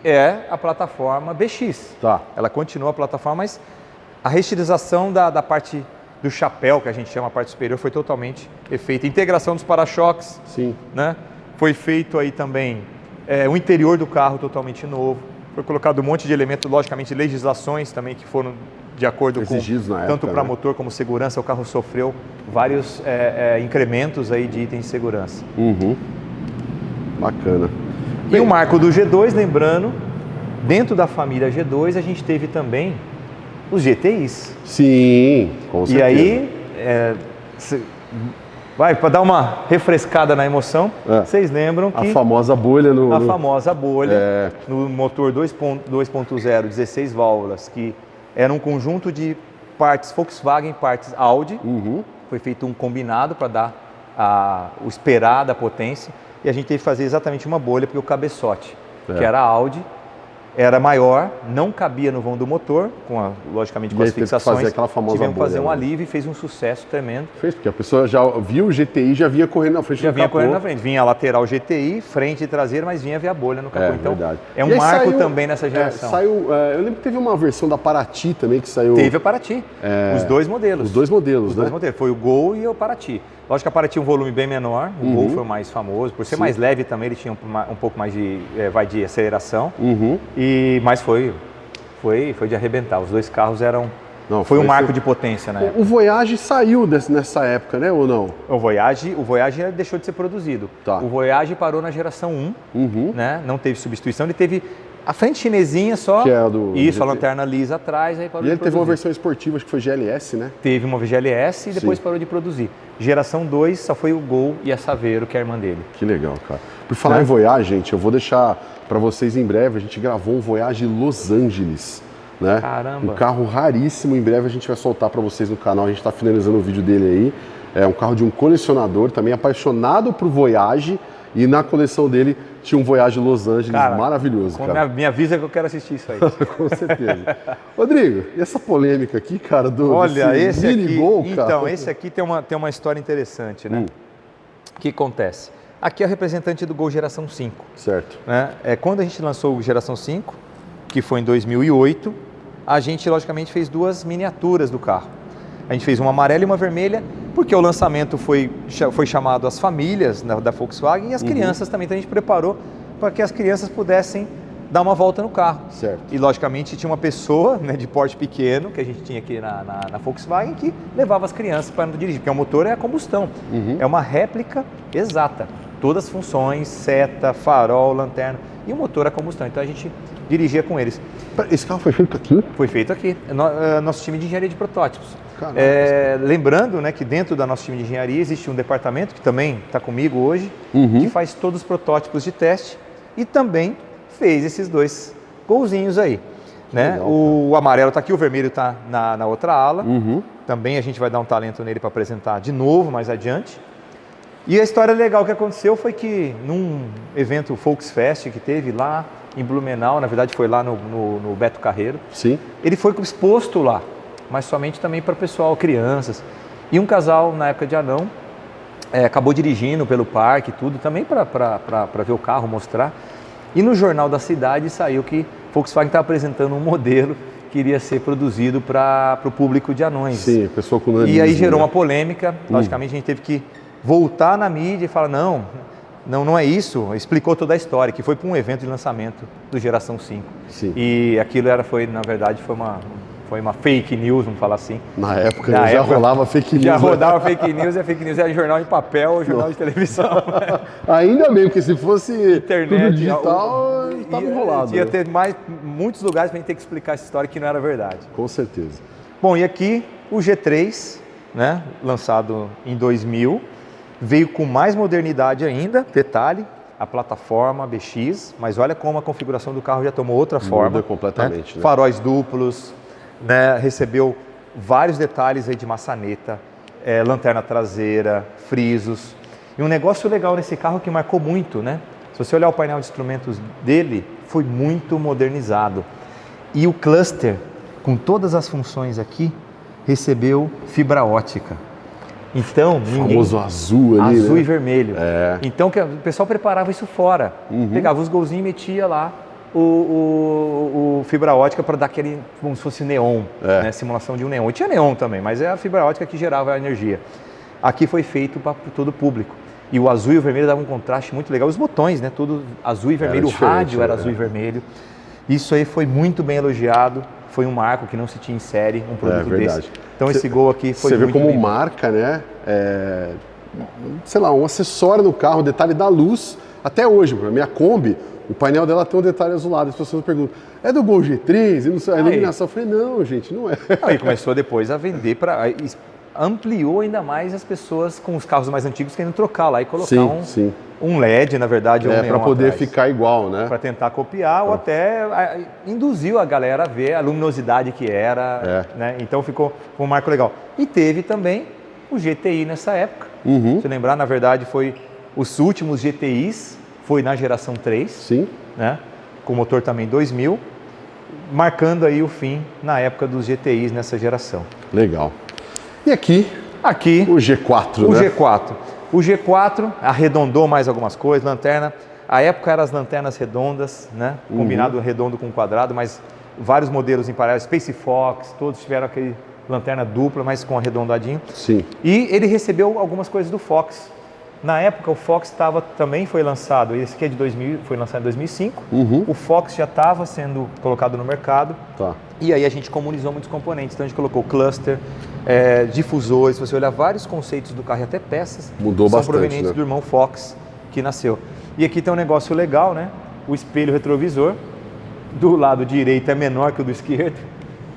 é a plataforma BX. Tá. Ela continua a plataforma, mas a reestilização da parte do chapéu, que a gente chama a parte superior, foi totalmente feita. Integração dos para-choques. Sim. Né? Foi feito aí também o interior do carro totalmente novo. Foi colocado um monte de elementos, logicamente, legislações também que foram de acordo exigidos com na época, tanto para motor como segurança. O carro sofreu vários incrementos aí de itens de segurança. Bacana. E o marco do G2, lembrando, dentro da família G2 a gente teve também os GTIs. Sim, com certeza. E aí, para dar uma refrescada na emoção, vocês lembram que... A famosa bolha no motor 2.0, 16 válvulas, que era um conjunto de partes Volkswagen, partes Audi. Foi feito um combinado para dar o esperar da potência. e a gente teve que fazer exatamente uma bolha, porque o cabeçote, que era Audi, era maior, não cabia no vão do motor, logicamente com as fixações. Fazer aquela famosa tivemos que fazer um bolha, alívio e fez um sucesso tremendo. Fez, porque a pessoa já viu o GTI, já vinha correndo na frente do capô. Já vinha correndo na frente, vinha a lateral GTI, frente e traseira, mas vinha ver a bolha no capô. Então, verdade. é um marco também nessa geração. Eu lembro que teve uma versão da Paraty também que saiu. Teve a Paraty, os dois modelos. Os dois modelos, Os dois modelos, foi o Gol e o Paraty. Lógico que a Paraty tinha um volume bem menor, o Gol foi o mais famoso, por ser mais leve também, ele tinha um pouco mais de aceleração, mas foi de arrebentar, os dois carros eram... foi um marco de potência na época. O Voyage saiu nessa época, né, ou não? O Voyage deixou de ser produzido. Tá. O Voyage parou na geração 1, né? Não teve substituição, ele teve a frente chinesinha só, que é a a lanterna lisa atrás, aí parou de produzir. E ele teve uma produzir. versão esportiva, acho que foi GLS, né? Teve uma GLS e depois parou de produzir. Geração 2 só foi o Gol e a Saveiro, que é a irmã dele. Que legal, cara. Por falar em Voyage, gente, eu vou deixar para vocês em breve, a gente gravou um Voyage Los Angeles, né? Caramba! Um carro raríssimo, em breve a gente vai soltar para vocês no canal, a gente está finalizando o vídeo dele aí. É um carro de um colecionador, também apaixonado por Voyage, e na coleção dele tinha um Voyage Los Angeles maravilhoso, cara. Me avisa que eu quero assistir isso aí. Com certeza. Rodrigo, e essa polêmica aqui, cara, Olha, esse mini aqui, Gol, cara? então, esse aqui tem uma história interessante, né? O que acontece? Aqui é o representante do Gol Geração 5. Certo. Né? Quando a gente lançou o Geração 5, que foi em 2008, a gente, logicamente, fez duas miniaturas do carro. A gente fez uma amarela e uma vermelha, porque o lançamento foi chamado às famílias da Volkswagen e as crianças também. Então a gente preparou para que as crianças pudessem dar uma volta no carro. Certo. E logicamente tinha uma pessoa, né, de porte pequeno, que a gente tinha aqui na Volkswagen, que levava as crianças para dirigir, porque o motor é a combustão. É uma réplica exata. Todas as funções, seta, farol, lanterna e o motor a combustão. Então a gente dirigia com eles. Esse carro foi feito aqui? Foi feito aqui. Nosso time de engenharia de protótipos. Lembrando, né, que dentro do nosso time de engenharia existe um departamento que também está comigo hoje, que faz todos os protótipos de teste e também fez esses dois golzinhos aí. Né? Legal, o amarelo está aqui, o vermelho está na outra ala. Também a gente vai dar um talento nele para apresentar de novo mais adiante. E a história legal que aconteceu foi que num evento Volksfest que teve lá em Blumenau, na verdade foi lá no Beto Carreiro, ele foi exposto lá, mas somente também para o pessoal, crianças. E um casal, na época de anão, acabou dirigindo pelo parque e tudo, também para ver o carro, mostrar. E no jornal da cidade saiu que Volkswagen está apresentando um modelo que iria ser produzido para o público de anões. Sim, pessoa com nanismo. E aí gerou uma polêmica, logicamente a gente teve que voltar na mídia e falar, não é isso, explicou toda a história, que foi para um evento de lançamento do Geração 5. Sim. E aquilo na verdade, foi uma fake news, vamos falar assim. Na época já rolava fake news. Já rodava fake news, e a fake news era jornal em papel ou jornal de televisão. Ainda bem, porque se fosse internet, tudo digital, estava enrolado. Ia ter muitos lugares para a gente ter que explicar essa história que não era verdade. Com certeza. Bom, e aqui o G3, né, lançado em 2000, veio com mais modernidade ainda, detalhe, a plataforma BX, mas olha como a configuração do carro já tomou outra forma. Muda completamente. Né? Faróis duplos, né, recebeu vários detalhes aí de maçaneta, lanterna traseira, frisos. E um negócio legal nesse carro que marcou muito, né? Se você olhar o painel de instrumentos dele, foi muito modernizado. E o cluster, com todas as funções aqui, recebeu fibra ótica. Então, famoso azul ali, azul né? e vermelho. Então, o pessoal preparava isso fora. Pegava os golzinhos e metia lá o fibra ótica para dar aquele, como se fosse neon, né? Simulação de um neon. E tinha neon também, mas é a fibra ótica que gerava a energia. Aqui foi feito para todo o público. E o azul e o vermelho davam um contraste muito legal. Os botões, né? Tudo azul e vermelho. O rádio era azul e vermelho. Isso aí foi muito bem elogiado. Foi um marco que não se tinha em série, um produto desse. Então esse Gol aqui foi muito Você vê como marca, né? Sei lá, um acessório no carro, detalhe da luz. Até hoje, a minha Kombi, o painel dela tem um detalhe azulado. As pessoas perguntam, é do Gol G3? E não sei, a iluminação. Eu falei, não, gente, não é. Aí começou depois a vender para... Ampliou ainda mais as pessoas com os carros mais antigos querendo trocar lá e colocar um LED, na verdade, para poder ficar igual, né? Para tentar copiar ou até induziu a galera a ver a luminosidade que era, né? Então ficou um marco legal. E teve também o GTI nessa época. Se lembrar, na verdade, foi Os últimos GTIs foi na geração 3, Sim. né? Com motor também 2000, marcando aí o fim na época dos GTIs nessa geração. Legal. E aqui o G4, o né? G4. O G4 arredondou mais algumas coisas, lanterna. A época eram as lanternas redondas, né? Combinado redondo com quadrado, mas vários modelos em paralelo, Space Fox, todos tiveram aquele lanterna dupla, mas com arredondadinho. Sim. E ele recebeu algumas coisas do Fox. Na época o Fox também foi lançado, esse aqui é de 2000, foi lançado em 2005. O Fox já estava sendo colocado no mercado. Tá. E aí a gente comunizou muitos componentes, então a gente colocou cluster, difusores, se você olhar vários conceitos do carro e até peças, Mudou são bastante, provenientes né? do irmão Fox que nasceu. E aqui tem um negócio legal, né? O espelho retrovisor do lado direito é menor que o do esquerdo,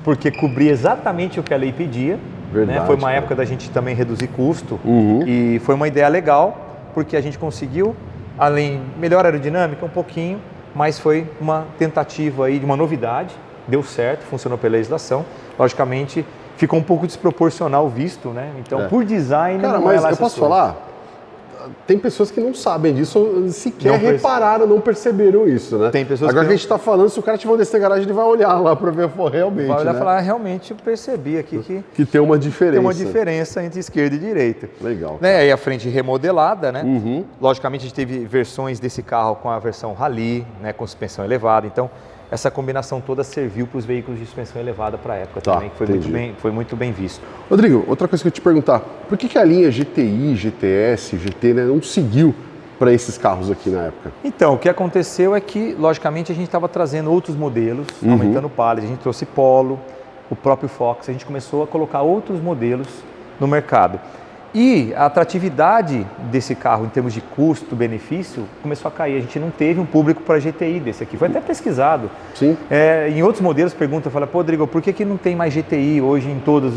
porque cobria exatamente o que a lei pedia. Verdade, né? Foi uma cara. época da gente também reduzir custo e foi uma ideia legal, porque a gente conseguiu, além, melhor aerodinâmica um pouquinho, mas foi uma tentativa aí de uma novidade, deu certo, funcionou pela legislação. Logicamente, ficou um pouco desproporcional visto, né? Então, por design, Cara, não é mas lá eu essas posso coisas. falar? Tem pessoas que não sabem disso, ou sequer Não repararam, não perceberam isso, né? Tem pessoas Agora que que a gente está falando, se o cara tiver descer na garagem, ele vai olhar lá para ver realmente, Vai olhar e né? falar, realmente eu percebi aqui que Que tem uma diferença. tem uma diferença entre esquerda e direita. Legal. Né? Aí a frente remodelada, né? Logicamente a gente teve versões desse carro com a versão Rally, né? Com suspensão elevada. Então essa combinação toda serviu para os veículos de suspensão elevada para a época também, que foi muito bem visto. Rodrigo, outra coisa que eu ia te perguntar, por que a linha GTI, GTS, GT, né, não seguiu para esses carros aqui na época? Então, o que aconteceu é que, logicamente, a gente estava trazendo outros modelos, aumentando o pallet, a gente trouxe Polo, o próprio Fox, a gente começou a colocar outros modelos no mercado. E a atratividade desse carro em termos de custo-benefício começou a cair. A gente não teve um público para GTI desse aqui. Foi até pesquisado. Sim. Em outros modelos perguntam, fala, pô, Rodrigo, por que não tem mais GTI hoje em todos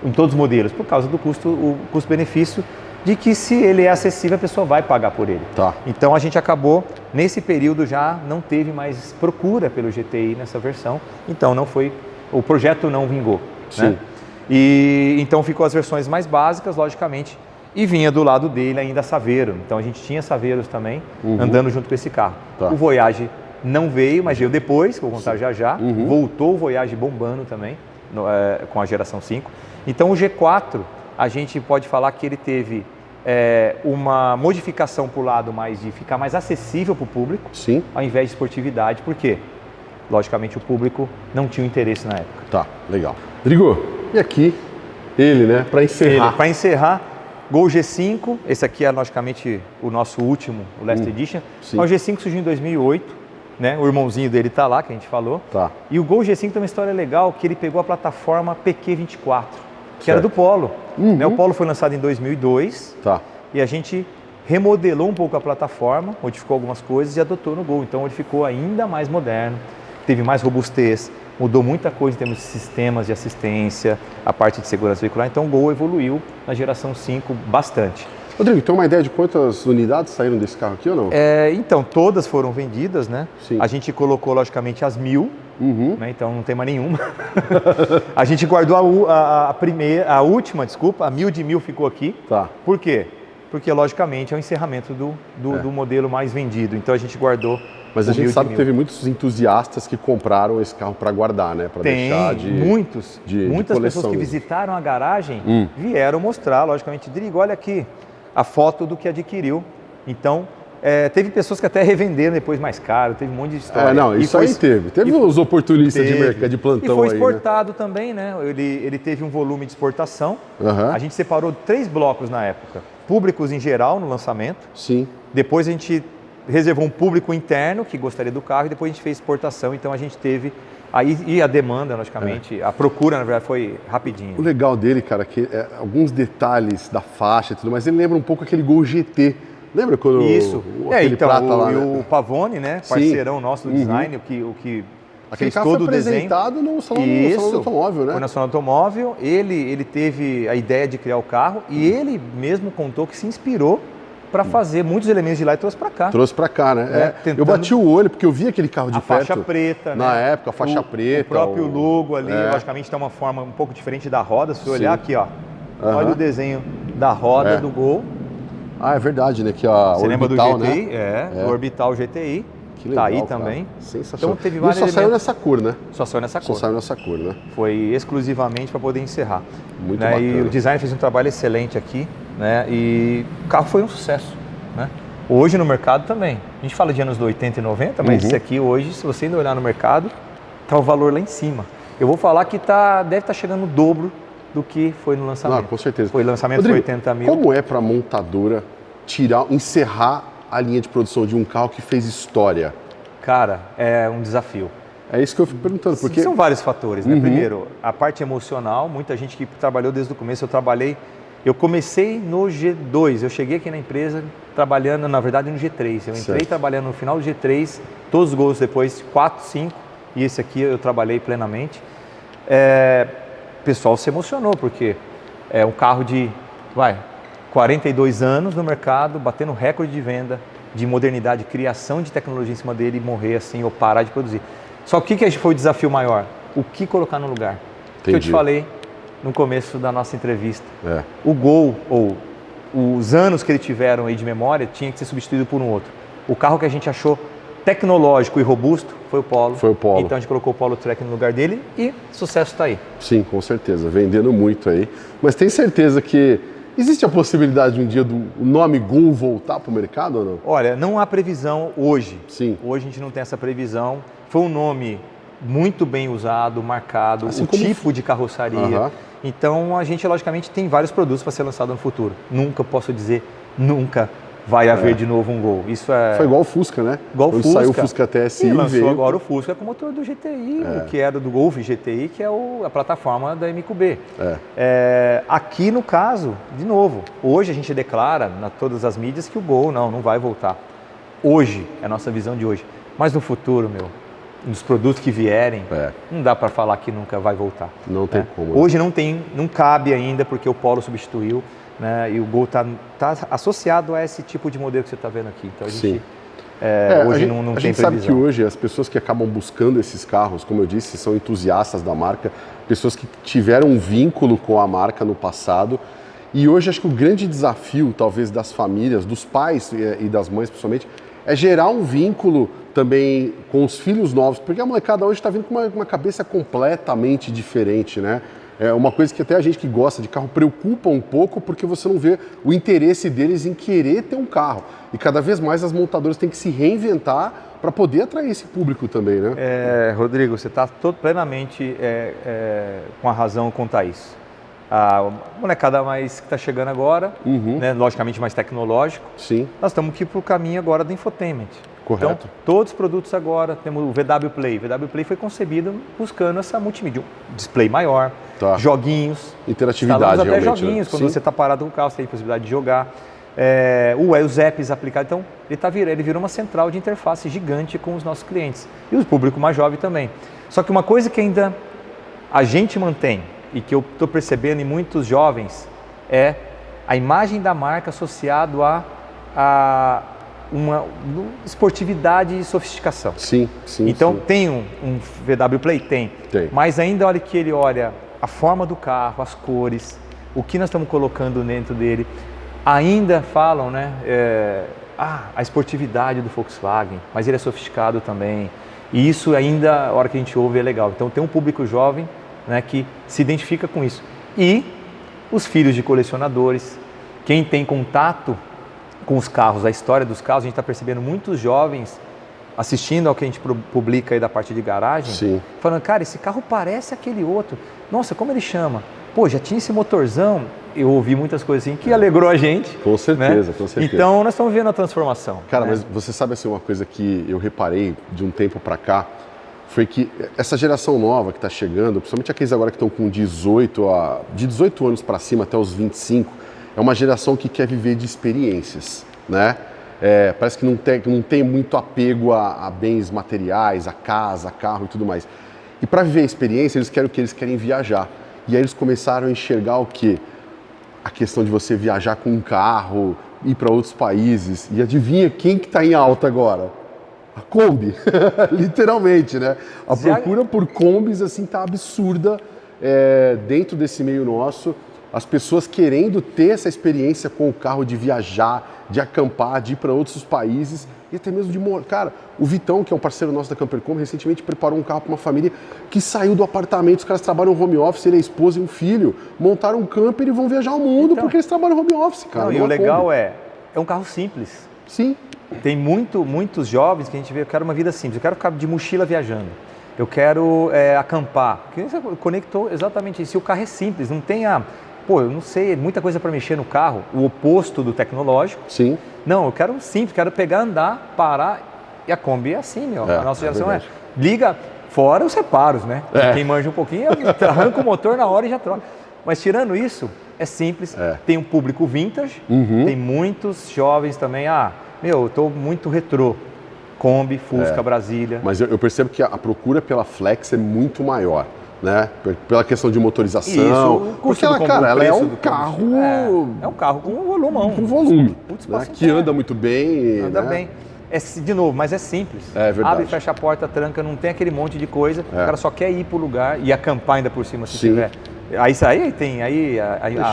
os modelos? Por causa do o custo-benefício de que se ele é acessível, a pessoa vai pagar por ele. Tá. Então a gente acabou, nesse período já não teve mais procura pelo GTI nessa versão. Então o projeto não vingou. Sim. Né? E então ficou as versões mais básicas, logicamente, e vinha do lado dele ainda a Saveiro. Então a gente tinha Saveiros também andando junto com esse carro. Tá. O Voyage não veio, mas veio depois, vou contar já. Voltou o Voyage bombando também, com a geração 5. Então o G4, a gente pode falar que ele teve uma modificação para o lado mais de ficar mais acessível para o público, Sim. ao invés de esportividade. Por quê? Logicamente o público não tinha interesse na época. Tá, legal. Rodrigo, e aqui ele, né, para encerrar. Para encerrar, Gol G5, esse aqui é logicamente o nosso último, o Last Edition. Sim. O G5 surgiu em 2008, né? O irmãozinho dele está lá, que a gente falou. Tá. E o Gol G5 tem uma história legal, que ele pegou a plataforma PQ24, que Certo. era do Polo. Né? O Polo foi lançado em 2002 Tá. e a gente remodelou um pouco a plataforma, modificou algumas coisas e adotou no Gol. Então ele ficou ainda mais moderno, teve mais robustez, mudou muita coisa em termos de sistemas de assistência, a parte de segurança veicular. Então o Gol evoluiu na geração 5 bastante. Rodrigo, tem uma ideia de quantas unidades saíram desse carro aqui ou não? Então, todas foram vendidas, né? Sim. A gente colocou, logicamente, as 1000, né? Então não tem mais nenhuma. A gente guardou a última, a 1000 de 1000 ficou aqui. Tá. Por quê? Porque, logicamente, é o encerramento do modelo mais vendido. Então a gente guardou. Mas a o gente 1000 de sabe que 1000. teve muitos entusiastas que compraram esse carro para guardar, né? Para deixar de... muitas coleção pessoas que mesmo. visitaram a garagem vieram mostrar, logicamente, Drigo, olha aqui a foto do que adquiriu. Então, teve pessoas que até revenderam depois mais caro, teve um monte de história. não, isso aí teve. Teve uns oportunistas de teve. mercado de plantão E foi aí, né? exportado também, né? Ele teve um volume de exportação. Aham. A gente separou 3 blocos na época. Públicos em geral no lançamento. Sim. Depois a gente reservou um público interno que gostaria do carro e depois a gente fez exportação. Então a gente teve aí e a demanda, logicamente, a procura na verdade foi rapidinho. O legal dele, cara, que alguns detalhes da faixa e tudo mais, ele lembra um pouco aquele Gol GT. Lembra quando Isso. aquele Então prata lá, e né? o Pavone, né, Sim. parceirão nosso do design, o que Aquele fez carro todo foi o desenho. apresentado no salão, do automóvel, né? Foi no Salão do Automóvel, ele teve a ideia de criar o carro e ele mesmo contou que se inspirou para fazer muitos elementos de lá e trouxe para cá. Trouxe pra cá, né? Tentando- Eu bati o olho porque eu vi aquele carro de A perto. faixa preta, Na né? época, a faixa preta. O próprio logo ali, É. logicamente, tem uma forma um pouco diferente da roda. Se você Sim. olhar aqui, ó, Aham. olha o desenho da roda É. do Gol. Ah, é verdade, né? Que a Você Orbital, lembra do GTI? né? O Orbital GTI. Que legal, tá aí cara. também. Sensacional. Então teve E vários só saiu elementos. nessa cor, né? Só saiu nessa Só cor. saiu nessa cor, né? Foi exclusivamente para poder encerrar. Muito né? bacana. E o design fez um trabalho excelente aqui, né? E o carro foi um sucesso, né? Hoje no mercado também. A gente fala de anos 80 e 90, mas esse aqui hoje, se você ainda olhar no mercado, tá o valor lá em cima. Eu vou falar que deve estar chegando o dobro do que foi no lançamento. Ah, com certeza. Foi lançamento Rodrigo, foi 80 mil. Como é para a montadora encerrar a linha de produção de um carro que fez história? Cara, é um desafio. É isso que eu fico perguntando, porque... São vários fatores, né? Primeiro, a parte emocional, muita gente que trabalhou desde o começo, eu comecei no G2, eu cheguei aqui na empresa trabalhando, na verdade, no G3. Eu entrei trabalhando no final do G3, todos os gols depois, 4, 5, e esse aqui eu trabalhei plenamente. O pessoal se emocionou, porque é um carro de 42 anos no mercado, batendo recorde de venda, de modernidade, criação de tecnologia em cima dele e morrer assim ou parar de produzir. Só que o que foi o desafio maior? O que colocar no lugar? Que eu te falei no começo da nossa entrevista. O Gol, ou os anos que eles tiveram aí de memória, tinha que ser substituído por um outro. O carro que a gente achou tecnológico e robusto foi o Polo. Foi o Polo. Então a gente colocou o Polo Track no lugar dele e sucesso está aí. Sim, com certeza, vendendo muito aí. Mas tem certeza que existe a possibilidade de um dia do nome Gol voltar para o mercado ou não? Olha, não há previsão hoje. Sim. Hoje a gente não tem essa previsão. Foi um nome muito bem usado, marcado, assim o tipo de carroçaria. Então a gente, logicamente, tem vários produtos para ser lançado no futuro. Nunca posso dizer, nunca vai haver de novo um Gol. Isso é... Foi igual o Fusca, né? Igual o Quando Fusca. saiu o Fusca TSI, e lançou veio... agora o Fusca com o motor do GTI, que era do Golf GTI, que é a plataforma da MQB. Aqui no caso, de novo, hoje a gente declara em todas as mídias que o Gol não vai voltar. Hoje, é a nossa visão de hoje. Mas no futuro, nos produtos que vierem, não dá para falar que nunca vai voltar. Não tem como. Hoje não cabe ainda, porque o Polo substituiu, né? E o Gol está associado a esse tipo de modelo que você está vendo aqui. Então a gente hoje não tem previsão. A gente sabe que hoje as pessoas que acabam buscando esses carros, como eu disse, são entusiastas da marca, pessoas que tiveram um vínculo com a marca no passado. E hoje acho que o grande desafio, talvez, das famílias, dos pais e das mães principalmente, é gerar um vínculo também com os filhos novos, porque a molecada hoje está vindo com uma cabeça completamente diferente, né? É uma coisa que até a gente que gosta de carro preocupa um pouco, porque você não vê o interesse deles em querer ter um carro. E cada vez mais as montadoras têm que se reinventar para poder atrair esse público também, né? Rodrigo, você está plenamente com a razão quanto a isso. A molecada mais que está chegando agora, né, logicamente mais tecnológico. Sim. Nós estamos aqui para o caminho agora do infotainment. Correto. Então, todos os produtos agora, temos o VW Play. O VW Play foi concebido buscando essa multimídia, um display maior, joguinhos. Interatividade, até joguinhos, né? quando você está parado com o carro, você tem possibilidade de jogar. Os apps aplicados. Então, ele virou uma central de interface gigante com os nossos clientes. E o público mais jovem também. Só que uma coisa que ainda a gente mantém, e que eu estou percebendo em muitos jovens, é a imagem da marca associado a uma esportividade e sofisticação. Sim. Então tem um VW Play? Tem. Mas ainda olha que ele olha a forma do carro, as cores, o que nós estamos colocando dentro dele. Ainda falam, né? A esportividade do Volkswagen, mas ele é sofisticado também. E isso ainda, a hora que a gente ouve, é legal. Então tem um público jovem, né, que se identifica com isso. E os filhos de colecionadores, quem tem contato com os carros, a história dos carros, a gente está percebendo muitos jovens assistindo ao que a gente publica aí da parte de garagem, falando, cara, esse carro parece aquele outro. Nossa, como ele chama? Pô, já tinha esse motorzão. Eu ouvi muitas coisas assim que alegrou a gente. Com certeza, né? Com certeza. Então, nós estamos vendo a transformação. Cara, né? mas você sabe assim, uma coisa que eu reparei de um tempo para cá, foi que essa geração nova que está chegando, principalmente aqueles agora que estão com de 18 anos para cima até os 25, é uma geração que quer viver de experiências, né? Parece que não tem muito apego a bens materiais, a casa, a carro e tudo mais. E para viver a experiência, eles querem viajar. E aí eles começaram a enxergar o quê? A questão de você viajar com um carro, ir para outros países. E adivinha quem que está em alta agora? A Kombi, literalmente, né? A procura por Kombis, assim, tá absurda dentro desse meio nosso. as pessoas querendo ter essa experiência com o carro de viajar, de acampar, de ir para outros países e até mesmo de morar. Cara, o Vitão, que é um parceiro nosso da Campercom, recentemente preparou um carro para uma família que saiu do apartamento, os caras trabalham home office, ele, a esposa e um filho, montaram um camper e vão viajar o mundo porque eles trabalham home office, cara. Não, e o legal é um carro simples. Sim. Tem muitos jovens que a gente vê, eu quero uma vida simples, eu quero ficar de mochila viajando, eu quero acampar. Porque você conectou exatamente isso. E o carro é simples, não tem eu não sei, muita coisa para mexer no carro, o oposto do tecnológico. Sim. Não, eu quero simples, quero pegar, andar, parar, e a Kombi é assim, meu. A nossa geração liga, fora os reparos, né? Quem manja um pouquinho, arranca o motor na hora e já troca. Mas tirando isso, é simples, tem um público vintage, tem muitos jovens também, eu estou muito retrô. Kombi, Fusca, Brasília. Mas eu percebo que a procura pela Flex é muito maior, né? Pela questão de motorização. Isso, porque ela, cara, ela é um carro... É um carro com volumão. Com volume. Né? Que anda muito bem. Anda bem. De novo, mas é simples. É verdade. Abre, fecha a porta, tranca, não tem aquele monte de coisa. O cara só quer ir pro lugar e acampar ainda por cima, se tiver. Aí tem,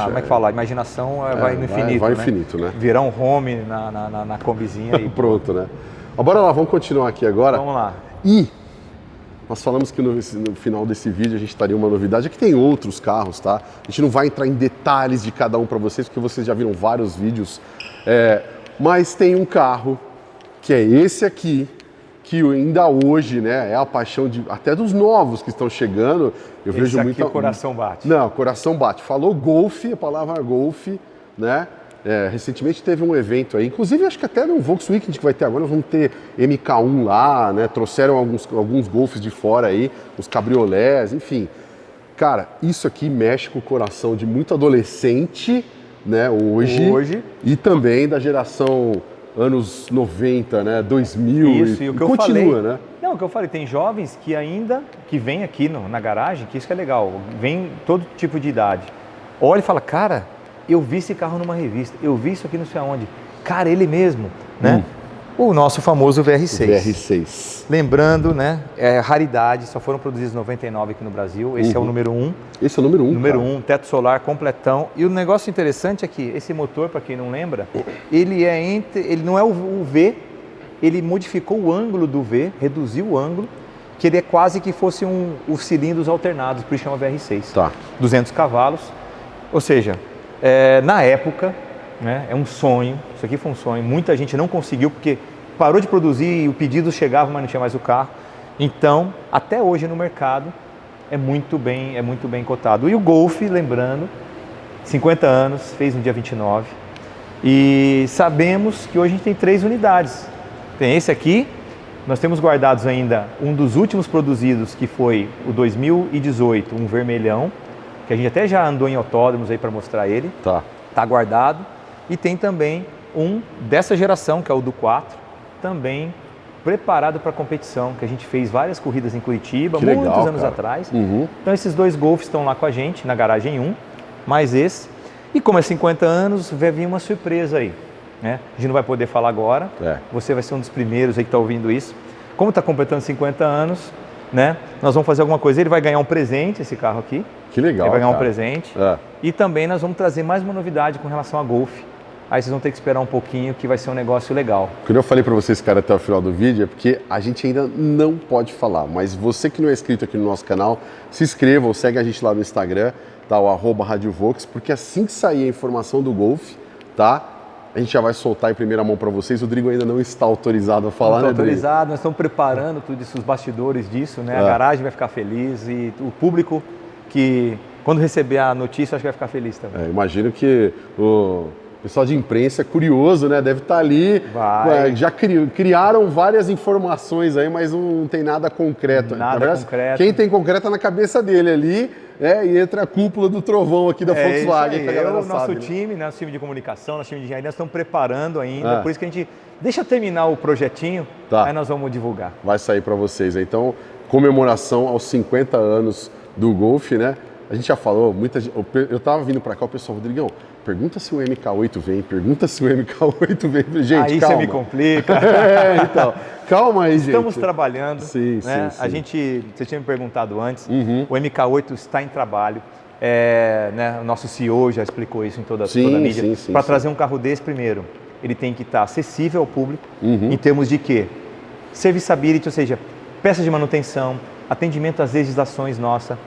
como é que fala? A imaginação vai no infinito. Vai infinito, né? Virar um home na combizinha e pronto, né? Bora lá, vamos continuar aqui agora. Vamos lá. E nós falamos que no final desse vídeo a gente estaria uma novidade. Aqui tem outros carros, tá? A gente não vai entrar em detalhes de cada um para vocês, porque vocês já viram vários vídeos. Mas tem um carro, que é esse aqui, que ainda hoje, né, é a paixão até dos novos que estão chegando. Eu vejo muito. O coração bate. Não, coração bate. Falou Golf, a palavra Golf, né? Recentemente teve um evento aí, inclusive acho que até no Volkswagen que vai ter agora, nós vamos ter MK1 lá, né? Trouxeram alguns Golfs de fora aí, os cabriolés, enfim. Cara, isso aqui mexe com o coração de muito adolescente, né? Hoje. E também da geração anos 90, né? 2000. Isso, e o que eu continua, falei, né? Não, o que eu falei, tem jovens que vêm aqui na garagem, que isso que é legal, vem todo tipo de idade. Olha e fala, cara, eu vi esse carro numa revista, eu vi isso aqui não sei aonde. Cara, ele mesmo, né? O nosso famoso VR6. VR6. Lembrando, né? É raridade, só foram produzidos 99 aqui no Brasil. Esse é o número 1. Esse é o número 1. Número 1, teto solar completão. E o negócio interessante é que esse motor, para quem não lembra, ele não é o V, ele modificou o ângulo do V, reduziu o ângulo, que ele é quase que fosse os cilindros alternados, por isso chama VR6. Tá. 200 cavalos. Ou seja, na época, né, é um sonho, isso aqui foi um sonho, muita gente não conseguiu porque parou de produzir e o pedido chegava, mas não tinha mais o carro. Então, até hoje no mercado, é muito bem cotado. E o Golf, lembrando, 50 anos, fez no dia 29, e sabemos que hoje a gente tem 3 unidades. Tem esse aqui, nós temos guardados ainda um dos últimos produzidos, que foi o 2018, um vermelhão, que a gente até já andou em autódromos aí para mostrar ele. Tá guardado. E tem também um dessa geração, que é o do 4, também preparado para competição, que a gente fez várias corridas em Curitiba, muitos anos atrás. Então esses 2 Golfs estão lá com a gente, na garagem 1, mais esse. E como é 50 anos, vai vir uma surpresa aí, né? A gente não vai poder falar agora, você vai ser um dos primeiros aí que está ouvindo isso. Como está completando 50 anos, né? Nós vamos fazer alguma coisa, ele vai ganhar um presente, esse carro aqui. Que legal, ele vai ganhar um presente. E também nós vamos trazer mais uma novidade com relação a Golf. Aí vocês vão ter que esperar um pouquinho, que vai ser um negócio legal. Quando eu falei para vocês, cara, até o final do vídeo, é porque a gente ainda não pode falar. Mas você que não é inscrito aqui no nosso canal, se inscreva ou segue a gente lá no Instagram, tá? O @RadioVox, porque assim que sair a informação do Golf, tá? A gente já vai soltar em primeira mão para vocês. O Rodrigo ainda não está autorizado a falar, né, Rodrigo? Autorizado, nós estamos preparando tudo isso, os bastidores disso, né? A garagem vai ficar feliz e o público que, quando receber a notícia, acho que vai ficar feliz também. Imagino que o pessoal de imprensa é curioso, né? Deve estar ali. Já criaram várias informações aí, mas não tem nada concreto. Nada concreto. Quem tem concreto é na cabeça dele ali, e entra a cúpula do trovão aqui da Volkswagen. O nosso time, né? Nosso time de comunicação, nosso time de engenharia, nós estamos preparando ainda. Por isso que a gente deixa terminar o projetinho, aí nós vamos divulgar. Vai sair para vocês. Então, comemoração aos 50 anos do Golf, né? A gente já falou, eu tava vindo para cá, o pessoal, Rodrigão, pergunta se o MK8 vem, pergunta se o MK8 vem. Gente, aí calma. Você me complica. Então, calma aí, gente. Estamos trabalhando. Sim, né? sim. Você tinha me perguntado antes, o MK8 está em trabalho. né, o nosso CEO já explicou isso em toda a mídia. Para trazer um carro desse, primeiro, ele tem que estar acessível ao público, em termos de quê? Serviceability, ou seja, peças de manutenção, atendimento às legislações nossa.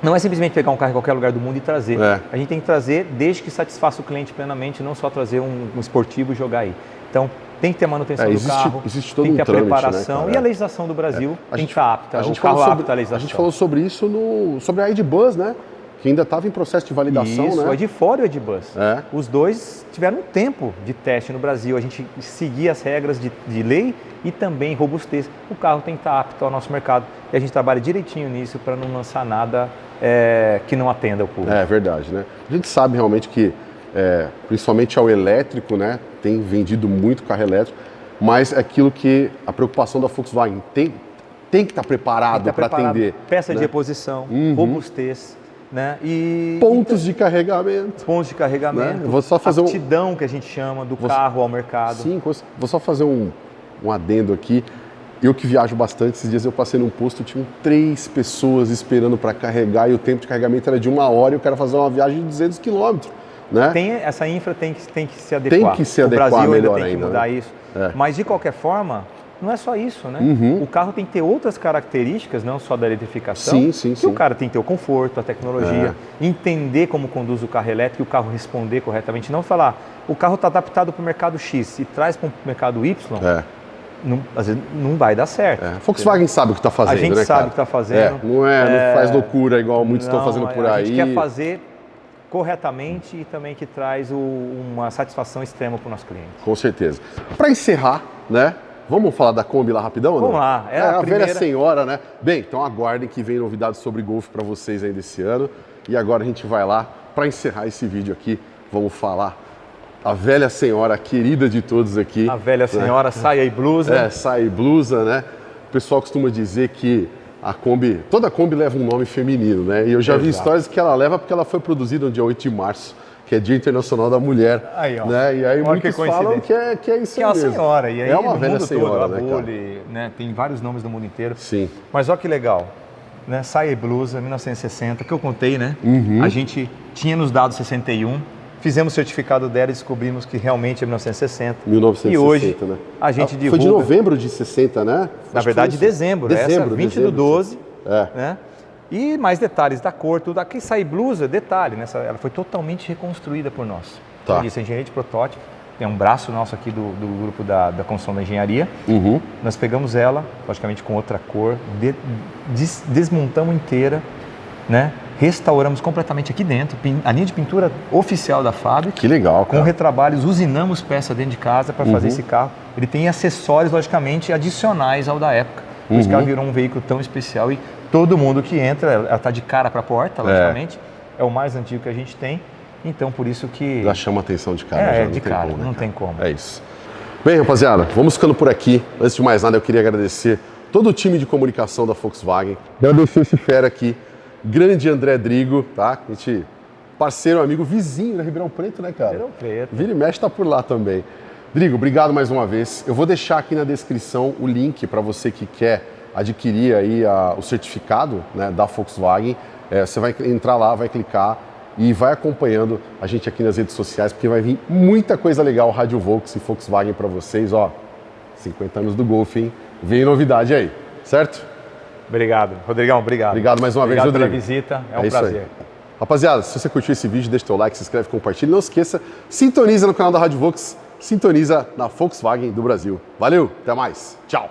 Não é simplesmente pegar um carro em qualquer lugar do mundo e trazer. A gente tem que trazer desde que satisfaça o cliente plenamente, não só trazer um esportivo e jogar aí. Então, tem que ter a manutenção do carro, existe todo tem que ter trâmite, a preparação, né, e a legislação do Brasil tem que estar apta. A gente falou sobre isso sobre a Edbus, né? Que ainda estava em processo de validação, isso, né? o Ed4 e o Edbus. Os dois tiveram um tempo de teste no Brasil. A gente seguia as regras de lei e também robustez. O carro tem que estar apto ao nosso mercado. E a gente trabalha direitinho nisso para não lançar nada que não atenda ao público. É verdade, né? A gente sabe realmente que, principalmente ao elétrico, né? Tem vendido muito carro elétrico, mas é aquilo que a preocupação da Volkswagen tem que estar preparado para atender. Peça de reposição, robustez. Né? Pontos de carregamento. Pontos de carregamento. Né? Vou só fazer aptidão que a gente chama do carro ao mercado. Sim, vou só fazer um adendo aqui. Eu que viajo bastante, esses dias eu passei num posto, tinham 3 pessoas esperando para carregar e o tempo de carregamento era de 1 hora e eu quero fazer uma viagem de 200 km. Né? Essa infra tem que se adequar. Tem que se adequar melhor ainda. O Brasil tem que mudar isso. Mas de qualquer forma, não é só isso, né? O carro tem que ter outras características, não só da eletrificação. Sim. O cara tem que ter o conforto, a tecnologia, entender como conduz o carro elétrico e o carro responder corretamente. Não falar, o carro está adaptado para o mercado X e traz para o mercado Y, às vezes não vai dar certo. Volkswagen sabe o que está fazendo, né, A gente sabe o que está fazendo. Não faz loucura igual muitos estão fazendo por aí. A gente quer fazer corretamente e também que traz uma satisfação extrema para o nosso cliente. Com certeza. Para encerrar, né? Vamos falar da Kombi lá rapidão? Vamos lá. A velha senhora, né? Bem, então aguardem que vem novidades sobre Golf para vocês ainda esse ano. E agora a gente vai lá para encerrar esse vídeo aqui. Vamos falar a velha senhora, a querida de todos aqui. A velha senhora, saia e blusa. Saia e blusa, né? O pessoal costuma dizer que toda Kombi leva um nome feminino, né? E eu já vi histórias que ela leva porque ela foi produzida no dia 8 de março. Que é Dia Internacional da Mulher. Aí, ó. Né? E aí muitos falam que é isso mesmo. Que é uma senhora. E aí é uma velha senhora, todo, né? Tem vários nomes no mundo inteiro. Sim. Mas olha que legal. Né? Saia e blusa, 1960, que eu contei, né? A gente tinha nos dado 61, fizemos o certificado dela e descobrimos que realmente é 1960. 1960, e hoje, né? a gente divulga... Foi de novembro de 60, né? Na verdade, dezembro. Essa 20/12, né? E mais detalhes da cor, tudo. Aqui sai blusa, detalhe, né? Ela foi totalmente reconstruída por nós. Isso é engenharia de protótipo. Tem um braço nosso aqui do grupo da construção da engenharia. Nós pegamos ela, logicamente com outra cor, desmontamos inteira, né? Restauramos completamente aqui dentro, a linha de pintura oficial da fábrica. Que legal, cara. Com retrabalhos, usinamos peça dentro de casa para fazer esse carro. Ele tem acessórios, logicamente, adicionais ao da época. Por isso que ela virou um veículo tão especial e todo mundo que entra, ela está de cara para a porta, logicamente. É o mais antigo que a gente tem, então por isso que... Já chama atenção de cara. De cara, não tem como. É isso. Bem, rapaziada, vamos ficando por aqui. Antes de mais nada, eu queria agradecer todo o time de comunicação da Volkswagen. Agradecer esse fera aqui, grande André Drigo, tá? A gente, parceiro, amigo, vizinho da Ribeirão Preto, né, cara? Ribeirão Preto. Vira e mexe, tá por lá também. Drigo, obrigado mais uma vez. Eu vou deixar aqui na descrição o link para você que quer adquirir aí o certificado, né, da Volkswagen. Você vai entrar lá, vai clicar e vai acompanhando a gente aqui nas redes sociais, porque vai vir muita coisa legal, Rádio Volks e Volkswagen para vocês. 50 anos do Golf, hein? Vem novidade aí, certo? Obrigado. Rodrigão, obrigado. Obrigado mais uma vez, Rodrigo. Obrigado pela visita, é um prazer. Aí. Rapaziada, se você curtiu esse vídeo, deixa o teu like, se inscreve, compartilha. Não esqueça, sintoniza no canal da Rádio Volks, sintoniza na Volkswagen do Brasil. Valeu, até mais. Tchau.